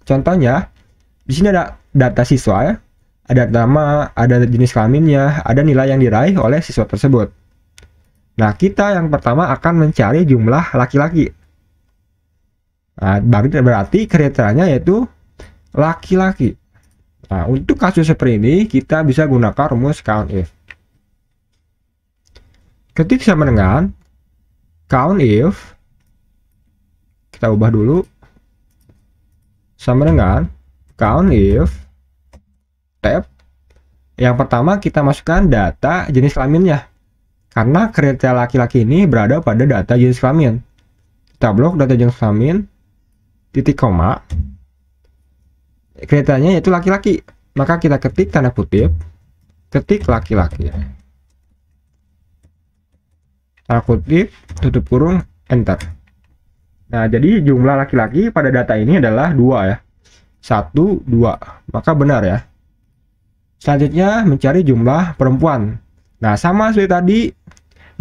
Contohnya, di sini ada data siswa ya, ada nama, ada jenis kelaminnya, ada nilai yang diraih oleh siswa tersebut. Nah, kita yang pertama akan mencari jumlah laki-laki. Nah, berarti kriterianya yaitu laki-laki. Nah, untuk kasus seperti ini kita bisa gunakan rumus COUNTIF. Ketik sama dengan COUNTIF, kita ubah dulu, sama dengan COUNTIF tab. Yang pertama kita masukkan data jenis kelaminnya, karena kriteria laki-laki ini berada pada data jenis kelamin. Kita blok data jenis kelamin, titik koma, kriterianya yaitu laki-laki, maka kita ketik tanda kutip, ketik laki-laki, tanda kutip, tutup kurung, enter. Nah, jadi jumlah laki-laki pada data ini adalah 2 ya, 1, 2, maka benar ya. Selanjutnya mencari jumlah perempuan. Nah, sama seperti tadi,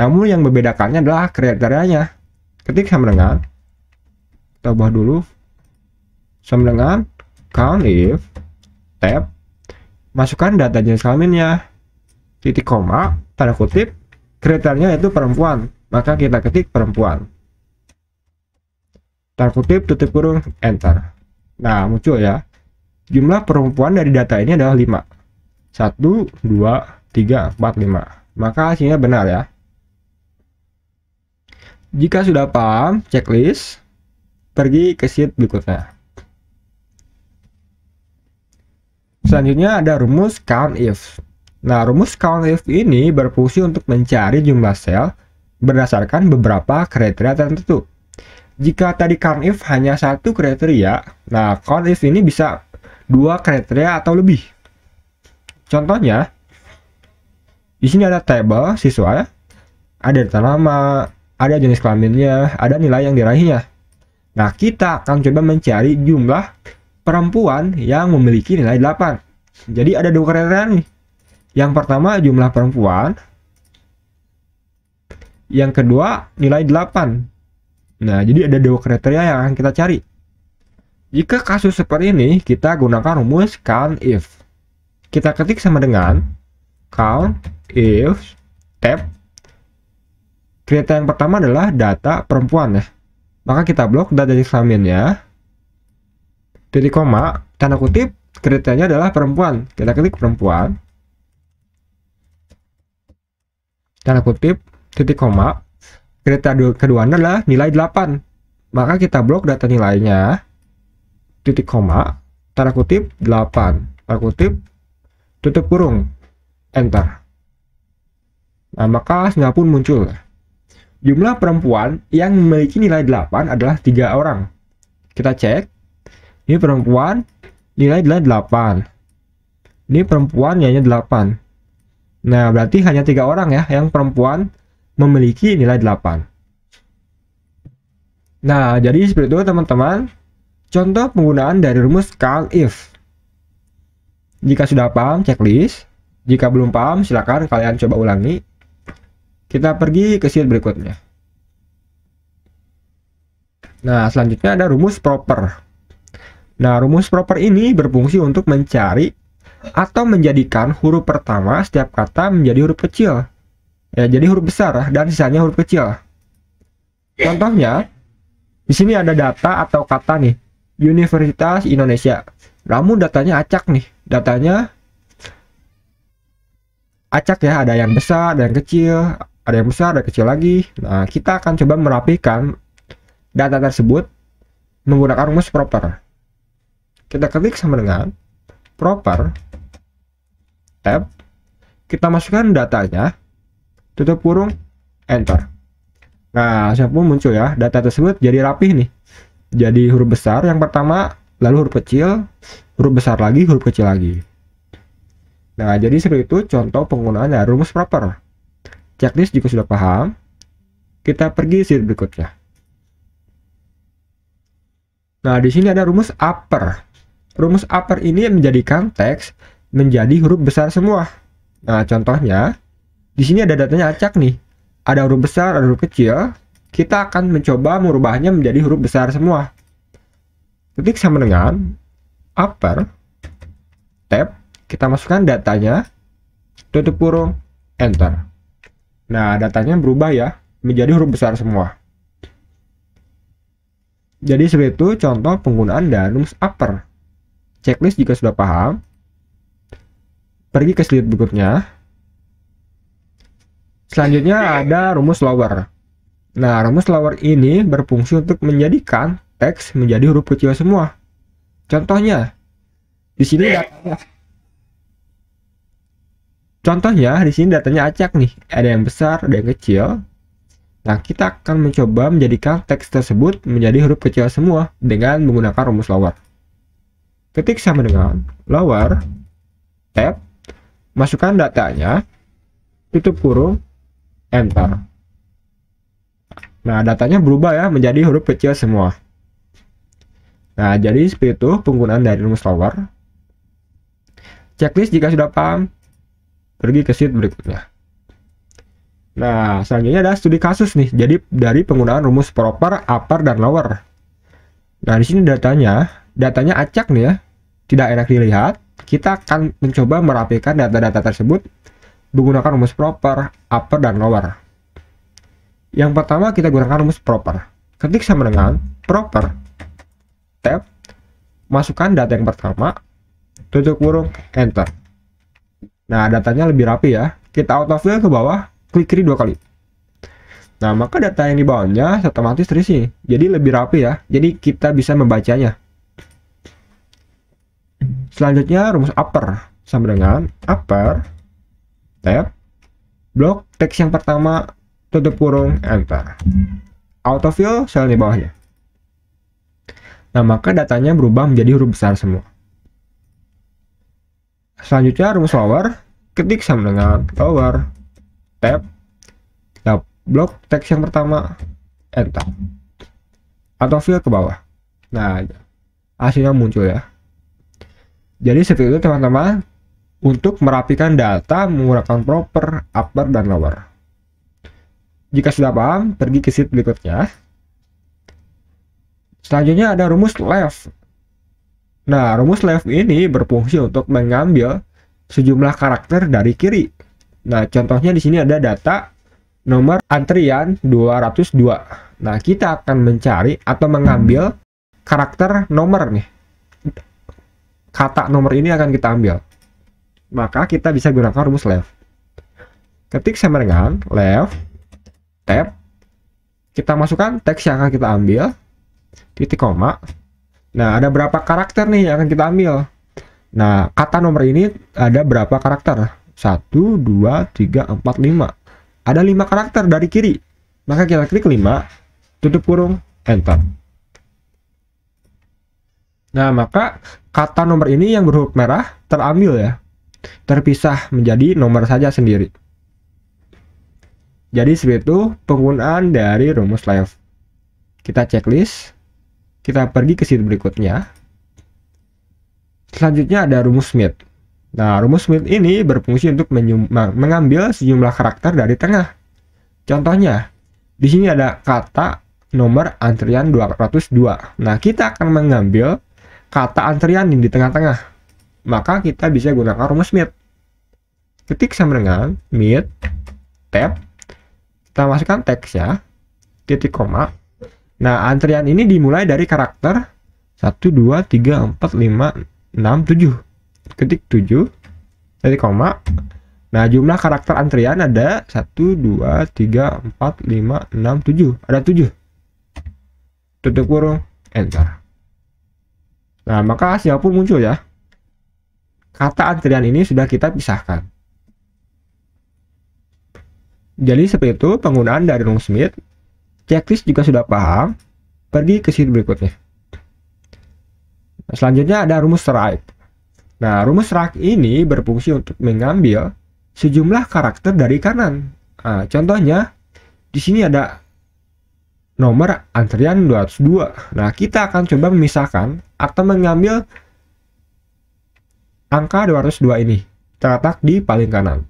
namun yang membedakannya adalah kriterianya. Ketik sama dengan, kita ubah dulu, sama dengan COUNTIF tab, masukkan data jenis kelaminnya, titik koma, tanda kutip, kriterianya yaitu perempuan, maka kita ketik perempuan, tanda kutip, tutup kurung, enter. Nah, muncul ya, jumlah perempuan dari data ini adalah 5. 1, 2, 3, 4, 5. Maka hasilnya benar ya. Jika sudah paham checklist, pergi ke sheet berikutnya. Selanjutnya ada rumus COUNTIF. Nah, rumus COUNTIF ini berfungsi untuk mencari jumlah sel berdasarkan beberapa kriteria tertentu. Jika tadi COUNTIF hanya satu kriteria, nah COUNTIF ini bisa 2 kriteria atau lebih. Contohnya, di sini ada tabel siswa, ada data nama, ada jenis kelaminnya, ada nilai yang diraihnya. Nah, kita akan coba mencari jumlah perempuan yang memiliki nilai 8. Jadi ada 2 kriteria nih. Yang pertama jumlah perempuan, yang kedua nilai 8. Nah, jadi ada 2 kriteria yang akan kita cari. Jika kasus seperti ini, kita gunakan rumus COUNTIF. Kita ketik sama dengan COUNTIF tab. Kriteria yang pertama adalah data perempuan ya. Maka kita blok data jenis kelaminnya, titik koma, tanda kutip, kriterianya adalah perempuan. Kita ketik perempuan, tanda kutip, titik koma, kriteria kedua adalah nilai 8. Maka kita blok data nilainya, titik koma, tanda kutip, 8, tanda kutip, tutup kurung, enter. Nah, maka hasilnya pun muncul. Jumlah perempuan yang memiliki nilai 8 adalah 3 orang. Kita cek. Ini perempuan, nilai 8. Ini perempuan, nilainya 8. Nah, berarti hanya 3 orang ya yang perempuan memiliki nilai 8. Nah, jadi seperti itu teman-teman. Contoh penggunaan dari rumus COUNTIF. Jika sudah paham, checklist. Jika belum paham, silakan kalian coba ulangi. Kita pergi ke sheet berikutnya. Nah, selanjutnya ada rumus proper. Nah, rumus proper ini berfungsi untuk mencari atau menjadikan huruf pertama setiap kata menjadi huruf kecil. Ya, jadi huruf besar dan sisanya huruf kecil. Contohnya, di sini ada data atau kata nih, Universitas Indonesia. Namun datanya acak nih, datanya acak ya, ada yang besar, ada yang kecil, ada yang besar, ada kecil lagi. Nah, kita akan coba merapikan data tersebut menggunakan rumus proper. Kita ketik sama dengan proper tab, kita masukkan datanya, tutup kurung, enter. Nah, hasilnya pun muncul ya, data tersebut jadi rapih nih. Jadi huruf besar yang pertama, lalu huruf kecil, huruf besar lagi, huruf kecil lagi. Nah, jadi seperti itu contoh penggunaan dari rumus proper. Checklist jika sudah paham, kita pergi sheet berikutnya. Nah, di sini ada rumus upper. Rumus upper ini menjadikan teks menjadi huruf besar semua. Nah, contohnya di sini ada datanya acak nih. Ada huruf besar, ada huruf kecil. Kita akan mencoba merubahnya menjadi huruf besar semua. Ketik sama dengan upper tab, kita masukkan datanya, tutup kurung, enter. Nah, datanya berubah ya menjadi huruf besar semua. Jadi seperti itu contoh penggunaan dari rumus upper. Checklist jika sudah paham, pergi ke slide berikutnya. Selanjutnya ada rumus lower. Nah, rumus lower ini berfungsi untuk menjadikan teks menjadi huruf kecil semua. Contohnya, di sini datanya. di sini datanya acak nih. Ada yang besar, ada yang kecil. Nah, kita akan mencoba menjadikan teks tersebut menjadi huruf kecil semua dengan menggunakan rumus lower. Ketik sama dengan lower, tab, masukkan datanya, tutup kurung, enter. Nah, datanya berubah ya menjadi huruf kecil semua. Nah, jadi seperti itu penggunaan dari rumus lower. Checklist jika sudah paham, pergi ke sheet berikutnya. Nah, selanjutnya ada studi kasus nih. Jadi dari penggunaan rumus proper, upper, dan lower. Nah, di sini datanya acak nih ya. Tidak enak dilihat. Kita akan mencoba merapikan data-data tersebut menggunakan rumus proper, upper, dan lower. Yang pertama kita gunakan rumus proper. Ketik sama dengan proper, tab, masukkan data yang pertama, tutup kurung, enter. Nah, datanya lebih rapi ya. Kita autofill ke bawah, klik kiri 2 kali. Nah, maka data yang di bawahnya otomatis terisi. Jadi lebih rapi ya. Jadi kita bisa membacanya. Selanjutnya rumus upper sama dengan upper, tab, blok teks yang pertama, tutup kurung, enter. Autofill sel di bawahnya. Nah, maka datanya berubah menjadi huruf besar semua. Selanjutnya rumus lower, ketik sama dengan lower, tab, blok teks yang pertama, enter. Autofill ke bawah. Nah, hasilnya muncul ya. Jadi seperti itu teman-teman, untuk merapikan data menggunakan proper, upper, dan lower. Jika sudah paham, pergi ke sheet berikutnya. Selanjutnya ada rumus left. Nah, rumus left ini berfungsi untuk mengambil sejumlah karakter dari kiri. Nah, contohnya di sini ada data nomor antrian 202. Nah, kita akan mencari atau mengambil karakter nomor nih. Kata nomor ini akan kita ambil. Maka kita bisa gunakan rumus left. Ketik sama dengan left, tab, kita masukkan teks yang akan kita ambil, titik koma. Nah, ada berapa karakter nih yang akan kita ambil. Nah, kata nomor ini ada berapa karakter? 1, 2, 3, 4, 5. Ada 5 karakter dari kiri. Maka kita klik 5, tutup kurung, enter. Nah, maka kata nomor ini yang berhuruf merah terambil ya. Terpisah menjadi nomor saja sendiri. Jadi seperti itu penggunaan dari rumus left. Kita checklist. Kita pergi ke sheet berikutnya. Selanjutnya ada rumus smith. Nah, rumus smith ini berfungsi untuk mengambil sejumlah karakter dari tengah. Contohnya, di sini ada kata nomor antrian 202. Nah, kita akan mengambil kata antrian di tengah-tengah. Maka kita bisa gunakan rumus smith. Ketik sama dengan smith, tab, kita masukkan teks ya, titik koma. Nah, antrian ini dimulai dari karakter 1, 2, 3, 4, 5, 6, 7. Ketik 7, titik koma. Nah, jumlah karakter antrian ada 1, 2, 3, 4, 5, 6, 7. Ada 7. Tutup kurung, enter. Nah, maka hasil pun muncul ya. Kata antrian ini sudah kita pisahkan. Jadi seperti itu penggunaan dari rumus smith. Checklist juga sudah paham, pergi ke sheet berikutnya. Nah, selanjutnya ada rumus right. Nah, rumus right ini berfungsi untuk mengambil sejumlah karakter dari kanan. Nah, contohnya di sini ada nomor antrian 202. Nah, kita akan coba memisahkan atau mengambil angka 202 ini terletak di paling kanan.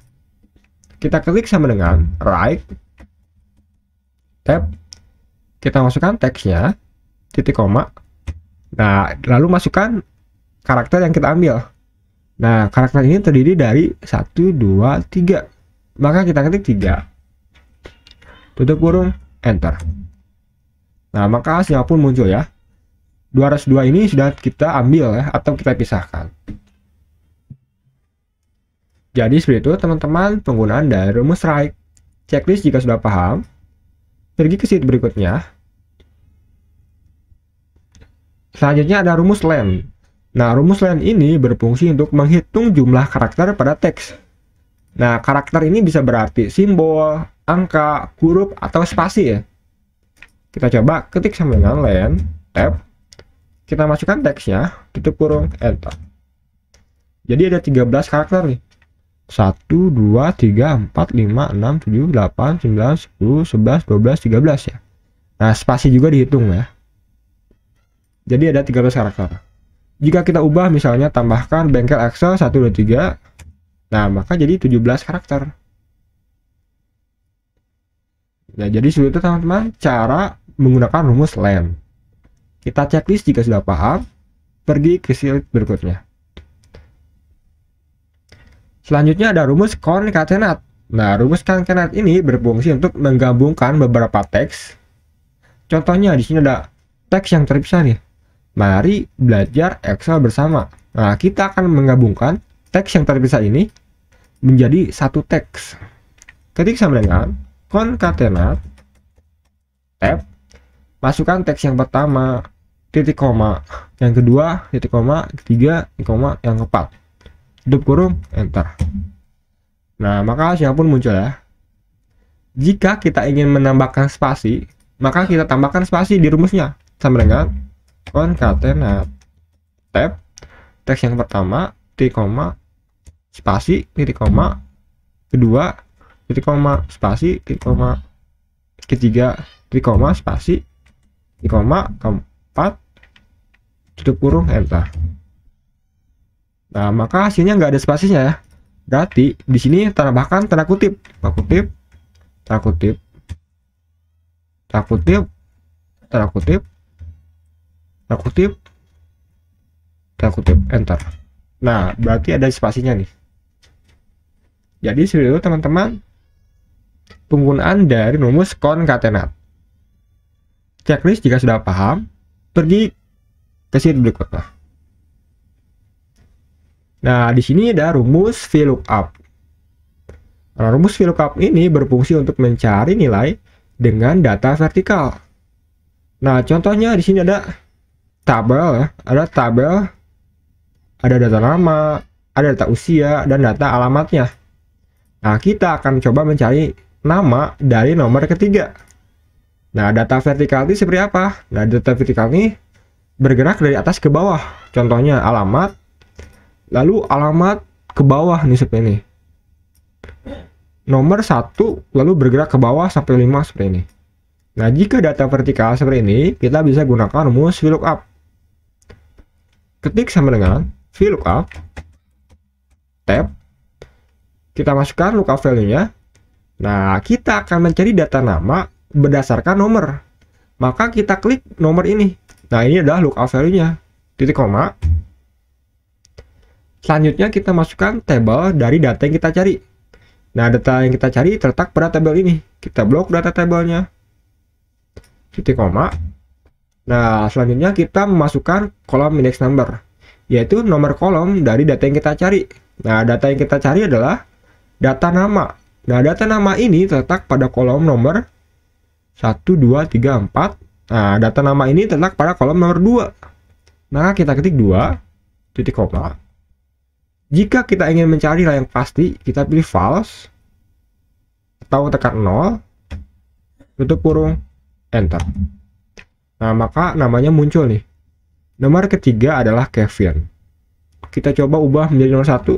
Kita klik sama dengan right, tab, kita masukkan teksnya, titik koma. Nah, lalu masukkan karakter yang kita ambil. Nah, karakter ini terdiri dari 1, 2, 3. Maka kita ketik 3. Tutup kurung, enter. Nah, maka hasilnya pun muncul ya. 202 ini sudah kita ambil ya, atau kita pisahkan. Jadi seperti itu teman-teman penggunaan dari rumus right. Checklist jika sudah paham, pergi ke sheet berikutnya. Selanjutnya ada rumus len. Nah, rumus len ini berfungsi untuk menghitung jumlah karakter pada teks. Nah, karakter ini bisa berarti simbol, angka, huruf, atau spasi ya. Kita coba ketik sama dengan len, tab. Kita masukkan teksnya, tutup kurung, enter. Jadi ada 13 karakter nih. 1, 2, 3, 4, 5, 6, 7, 8, 9, 10, 11, 12, 13 ya. Nah, spasi juga dihitung ya. Jadi ada 13 karakter. Jika kita ubah misalnya tambahkan bengkel Excel 1, 2, 3. Nah, maka jadi 17 karakter. Nah, jadi itu teman-teman cara menggunakan rumus len. Kita checklist jika sudah paham, pergi ke sheet berikutnya. Selanjutnya ada rumus concatenate. Nah, rumus concatenate ini berfungsi untuk menggabungkan beberapa teks. Contohnya di sini ada teks yang terpisah nih. Mari belajar Excel bersama. Nah, kita akan menggabungkan teks yang terpisah ini menjadi satu teks. Ketik sama dengan concatenate tab, masukkan teks yang pertama, titik koma, yang kedua, titik koma, ketiga, titik koma, yang keempat. Tutup kurung, enter. Nah, maka hasilnya pun muncul ya. Jika kita ingin menambahkan spasi, maka kita tambahkan spasi di rumusnya sama dengan concatenate tab, teks yang pertama, titik koma, spasi, titik koma, kedua, titik koma, spasi, titik koma, ketiga, titik koma, spasi, titik koma, keempat, tutup kurung, enter. Nah, maka hasilnya nggak ada spasinya ya. Berarti di sini tambahkan tanda kutip, tanda kutip, tanda kutip, tanda kutip, tanda kutip, tanda kutip, tanda kutip, enter. Nah, berarti ada spasinya nih. Jadi seperti itu teman-teman penggunaan dari rumus concatenate. Checklist jika sudah paham, pergi ke sheet berikutnya. Nah, di sini ada rumus VLOOKUP. Nah, rumus VLOOKUP ini berfungsi untuk mencari nilai dengan data vertikal. Nah, contohnya di sini ada tabel ya, ada data nama, ada data usia, dan data alamatnya. Nah, kita akan coba mencari nama dari nomor ketiga. Nah, data vertikal ini seperti apa? Nah, data vertikal ini bergerak dari atas ke bawah. Contohnya alamat, lalu alamat ke bawah nih seperti ini. Nomor 1 lalu bergerak ke bawah sampai 5 seperti ini. Nah, jika data vertikal seperti ini, kita bisa gunakan rumus VLOOKUP. Ketik sama dengan VLOOKUP tab, kita masukkan lookup value-nya. Nah, kita akan mencari data nama berdasarkan nomor. Maka kita klik nomor ini. Nah, ini adalah lookup value-nya. Titik koma. Selanjutnya kita masukkan tabel dari data yang kita cari. Nah, data yang kita cari terletak pada tabel ini. Kita blok data tabelnya. Titik koma. Nah, selanjutnya kita memasukkan kolom index number, yaitu nomor kolom dari data yang kita cari. Nah, data yang kita cari adalah data nama. Nah, data nama ini terletak pada kolom nomor 1, 2, 3, 4. Nah, data nama ini terletak pada kolom nomor 2. Maka kita ketik 2, titik koma. Jika kita ingin mencari nilai yang pasti, kita pilih false atau tekan 0, tutup kurung, enter. Nah, maka namanya muncul nih. Nomor ketiga adalah Kevin. Kita coba ubah menjadi nomor 1.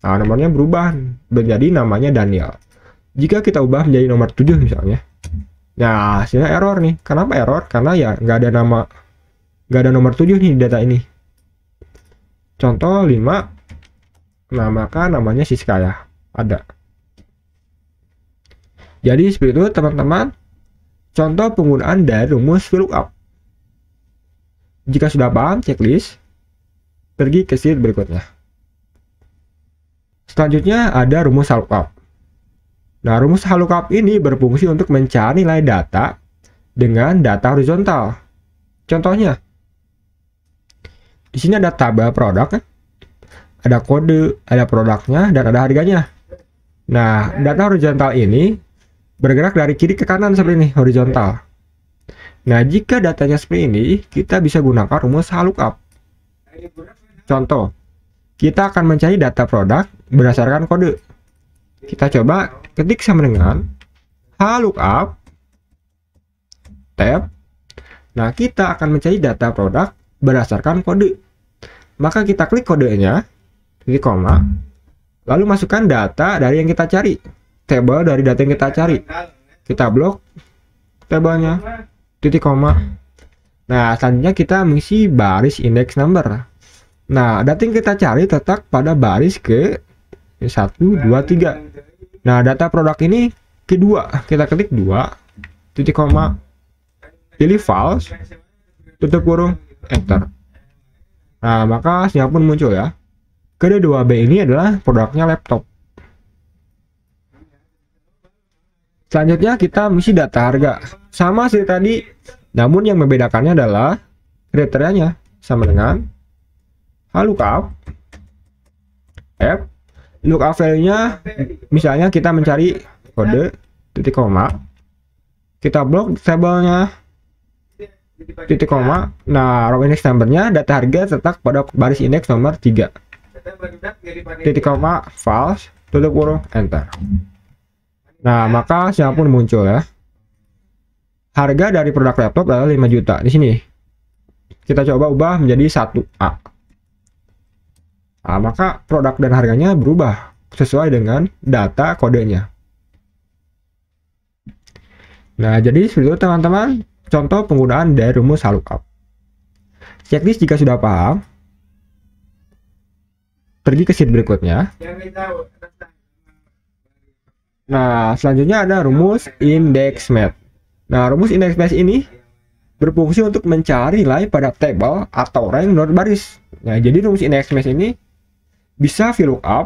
Nah, nomornya berubah menjadi namanya Daniel. Jika kita ubah menjadi nomor 7 misalnya. Nah, hasilnya error nih. Kenapa error? Karena ya nggak ada nomor 7 nih di data ini. Contoh 5. Nah, maka namanya Siska ya. Ada. Jadi seperti itu teman-teman. Contoh penggunaan dari rumus VLOOKUP. Jika sudah paham checklist, pergi ke sheet berikutnya. Selanjutnya ada rumus lookup. Nah, rumus lookup ini berfungsi untuk mencari nilai data dengan data horizontal. Contohnya, di sini ada tabel produk, ada kode, ada produknya, dan ada harganya. Nah, data horizontal ini bergerak dari kiri ke kanan seperti ini, horizontal. Nah, jika datanya seperti ini, kita bisa gunakan rumus lookup. Contoh, kita akan mencari data produk berdasarkan kode. Kita coba ketik sama dengan lookup tab. Nah, kita akan mencari data produk berdasarkan kode. Maka kita klik kodenya, titik koma, lalu masukkan data dari yang kita cari, tabel dari data yang kita cari. Kita blok tabelnya, titik koma. Nah, selanjutnya kita mengisi baris index number. Nah, data yang kita cari terletak pada baris ke 1, 2, 3. Nah, data produk ini kedua. Kita klik 2, titik koma, pilih false, tutup kurung, enter. Nah, maka hasilnya pun muncul ya. Kode 2B ini adalah produknya laptop. Selanjutnya kita mengisi data harga. Sama seperti tadi, namun yang membedakannya adalah kriterianya. Sama dengan lookup F. Lookup value-nya misalnya kita mencari kode, titik koma. Kita blok tabelnya, titik koma. Nah, row index number-nya data harga terletak pada baris indeks nomor 3. Titik koma, false, tutup kurung, enter. Nah, maka hasilnya pun muncul ya. Harga dari produk laptop adalah 5 juta. Di sini kita coba ubah menjadi 1A. Nah, maka produk dan harganya berubah sesuai dengan data kodenya. Nah, jadi seperti itu teman-teman, contoh penggunaan dari rumus lookup. Checklist jika sudah paham, pergi ke sheet berikutnya. Nah, selanjutnya ada rumus index match. Nah, rumus index match ini berfungsi untuk mencari nilai pada tabel atau rank menurut baris. Nah, jadi rumus index match ini bisa VLOOKUP,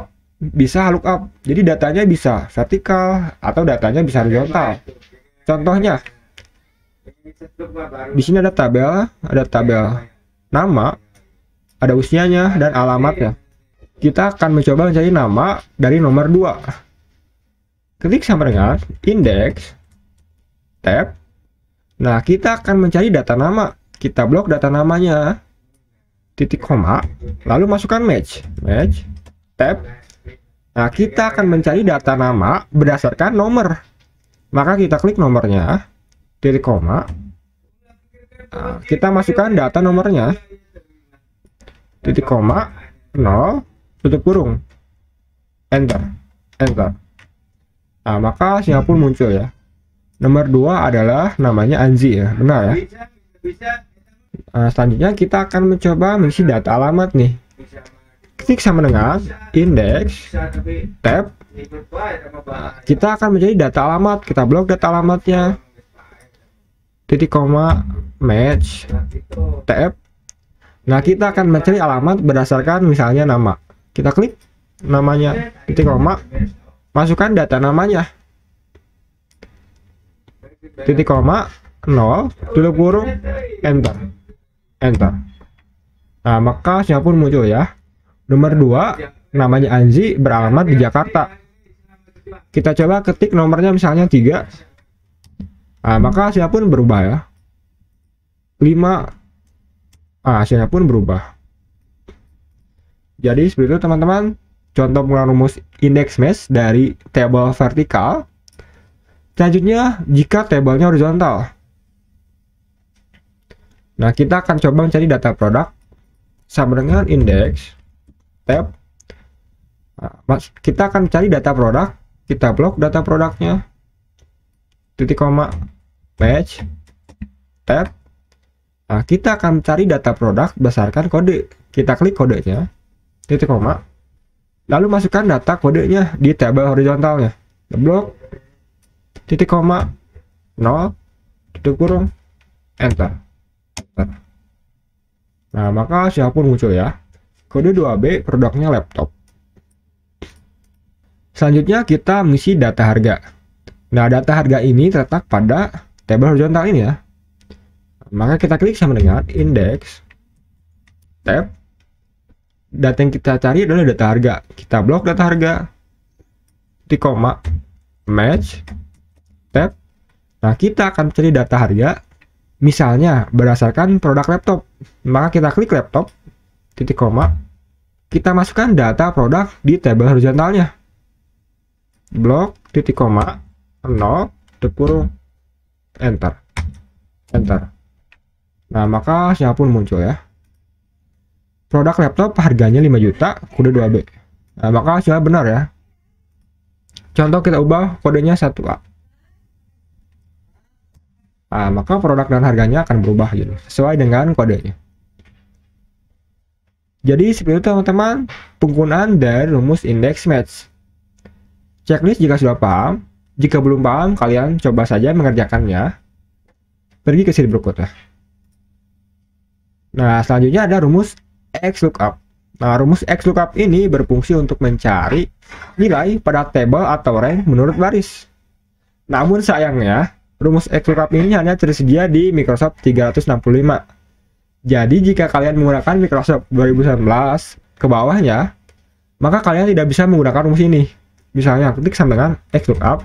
bisa lookup. Jadi datanya bisa vertikal atau datanya bisa horizontal. Contohnya, di sini ada tabel nama, ada usianya dan alamatnya. Kita akan mencoba mencari nama dari nomor 2. Klik sama dengan index tab. Nah, kita akan mencari data nama. Kita blok data namanya, titik koma, lalu masukkan match tab. Nah, kita akan mencari data nama berdasarkan nomor. Maka kita klik nomornya, titik koma. Nah, kita masukkan data nomornya, titik koma, 0, tutup kurung, enter. Nah, maka hasilnya pun muncul ya. Nomor 2 adalah namanya Anzi ya, benar ya. Nah, selanjutnya kita akan mencoba mengisi data alamat nih. Klik sama dengan index tab. Nah, kita akan mencari data alamat. Kita blok data alamatnya, titik koma, match tab. Nah, kita akan mencari alamat berdasarkan misalnya nama. Kita klik namanya, titik koma, masukkan data namanya, titik koma, 0, tutup kurung, enter. Nah, maka hasilnya pun muncul ya. Nomor 2 namanya Anzi, beralamat di Jakarta. Kita coba ketik nomornya misalnya 3. Nah, maka hasilnya pun berubah ya. 5. Nah, hasilnya pun berubah. Jadi seperti itu teman-teman, contoh penggunaan rumus index match dari tabel vertikal. Selanjutnya, jika tabelnya horizontal. Nah, kita akan coba mencari data produk sama dengan index tab. Nah, kita akan mencari data produk. Kita blok data produknya, titik koma, match tab. Nah, kita akan mencari data produk berdasarkan kode. Kita klik kodenya, titik koma, lalu masukkan data kodenya di tabel horizontalnya. Blok, titik koma, 0, tutup kurung, enter. Nah, maka hasilnya pun muncul ya. Kode 2B produknya laptop. Selanjutnya kita mengisi data harga. Nah, data harga ini terletak pada tabel horizontal ini ya. Maka kita klik sama dengan index tab. data yang kita cari adalah data harga. Kita blok data harga, titik koma, match, tab. Nah, kita akan cari data harga, misalnya berdasarkan produk laptop. Maka kita klik laptop, titik koma, kita masukkan data produk di tabel horizontalnya. Blok, titik koma, 0, tutup kurung, enter. Enter. Nah, maka hasilnya pun muncul ya. Produk laptop harganya 5 juta, kode 2B. Nah, maka hasilnya benar ya. Contoh kita ubah kodenya 1A. Nah, maka produk dan harganya akan berubah gitu, sesuai dengan kodenya. Jadi seperti itu teman-teman, penggunaan dari rumus index match. Checklist jika sudah paham. Jika belum paham, kalian coba saja mengerjakannya. Pergi ke sini berikutnya. Nah, selanjutnya ada rumus XLOOKUP. Nah, rumus XLOOKUP ini berfungsi untuk mencari nilai pada tabel atau rank menurut baris. Namun sayangnya, rumus XLOOKUP ini hanya tersedia di Microsoft 365. Jadi, jika kalian menggunakan Microsoft 2019 ke bawahnya, maka kalian tidak bisa menggunakan rumus ini. Misalnya, ketik sama dengan XLOOKUP.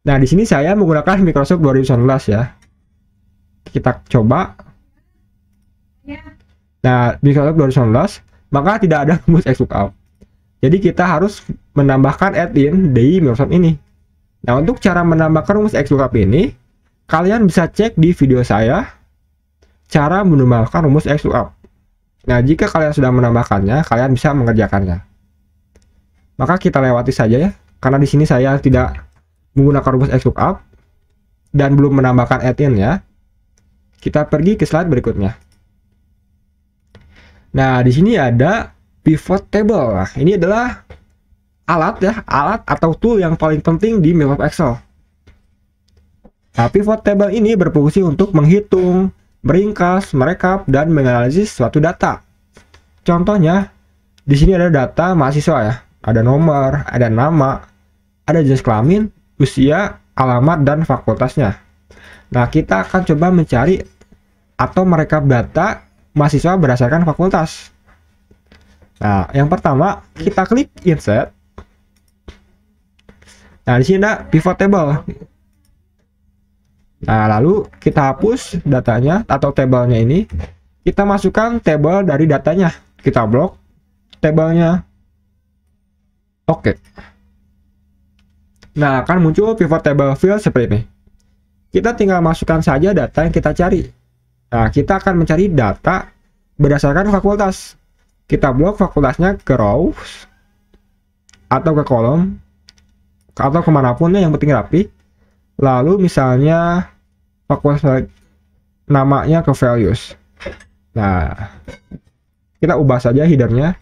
Nah, di sini saya menggunakan Microsoft 2019 ya. Kita coba. Nah, di Microsoft 2019, maka tidak ada rumus XLOOKUP. Jadi kita harus menambahkan add-in di Microsoft ini. Nah, untuk cara menambahkan rumus XLOOKUP ini, kalian bisa cek di video saya cara menambahkan rumus XLOOKUP. Nah, jika kalian sudah menambahkannya, kalian bisa mengerjakannya. Maka kita lewati saja ya, karena di sini saya tidak menggunakan rumus XLOOKUP dan belum menambahkan add-in ya. Kita pergi ke slide berikutnya. Nah, di sini ada pivot table. Nah, ini adalah alat ya, alat atau tool yang paling penting di Microsoft Excel. Nah, pivot table ini berfungsi untuk menghitung, meringkas, merekap, dan menganalisis suatu data. Contohnya, di sini ada data mahasiswa ya, ada nomor, ada nama, ada jenis kelamin, usia, alamat, dan fakultasnya. Nah, kita akan coba mencari atau merekap data mahasiswa berdasarkan fakultas. Nah, yang pertama kita klik insert. Nah, di sini ada pivot table. Nah, lalu kita hapus datanya atau tabelnya ini. Kita masukkan tabel dari datanya. Kita blok tabelnya. Oke. Nah, akan muncul pivot table field seperti ini. Kita tinggal masukkan saja data yang kita cari. Nah, kita akan mencari data berdasarkan fakultas. Kita blok fakultasnya ke rows atau ke kolom atau kemanapun yang penting rapi. Lalu misalnya fakultas namanya ke values. Nah, kita ubah saja headernya.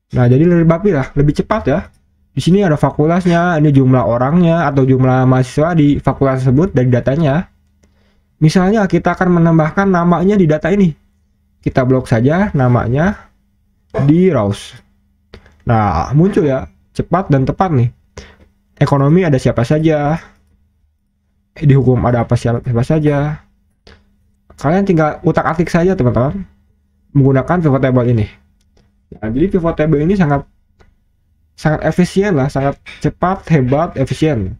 Nah, jadi lebih rapi lah, lebih cepat ya. Di sini ada fakultasnya, ini jumlah orangnya atau jumlah mahasiswa di fakultas tersebut dari datanya. Misalnya kita akan menambahkan namanya di data ini. Kita blok saja namanya di rows. Nah, muncul ya, cepat dan tepat nih. Ekonomi ada siapa saja. Di hukum ada siapa saja. Kalian tinggal utak-atik saja teman-teman menggunakan pivot table ini. Nah, jadi pivot table ini sangat efisien lah, sangat cepat, hebat, efisien.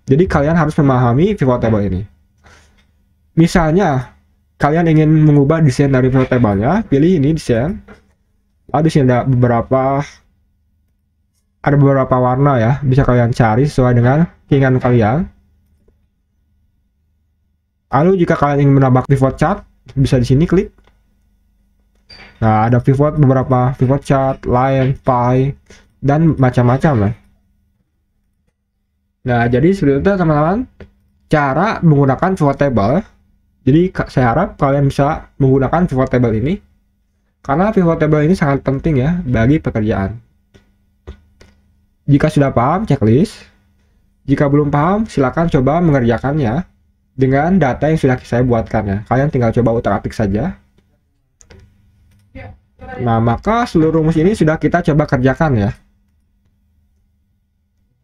Jadi kalian harus memahami pivot table ini. Misalnya kalian ingin mengubah desain dari pivot table-nya, pilih ini desain. Lalu di sini ada beberapa warna ya, bisa kalian cari sesuai dengan keinginan kalian. Lalu jika kalian ingin menambah pivot chart, bisa di sini klik. Nah, ada beberapa pivot chart, line, pie, dan macam-macam lah. Nah, jadi seperti itu teman-teman, cara menggunakan pivot table. Jadi saya harap kalian bisa menggunakan pivot table ini, karena pivot table ini sangat penting ya bagi pekerjaan. Jika sudah paham, checklist. Jika belum paham, silakan coba mengerjakannya dengan data yang sudah saya buatkan ya. Kalian tinggal coba utak-atik saja. Nah, maka seluruh rumus ini sudah kita coba kerjakan ya.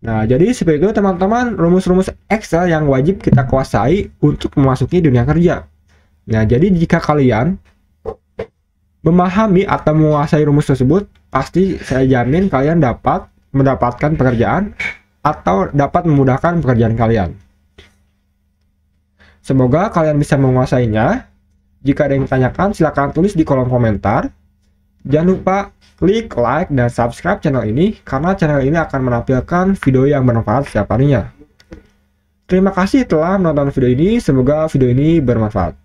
Nah, jadi seperti itu teman-teman, rumus-rumus Excel yang wajib kita kuasai untuk memasuki dunia kerja. Nah, jadi jika kalian memahami atau menguasai rumus tersebut, pasti saya jamin kalian dapat mendapatkan pekerjaan atau dapat memudahkan pekerjaan kalian. Semoga kalian bisa menguasainya. Jika ada yang ditanyakan, silahkan tulis di kolom komentar. Jangan lupa klik like dan subscribe channel ini, karena channel ini akan menampilkan video yang bermanfaat setiap harinya. Terima kasih telah menonton video ini, semoga video ini bermanfaat.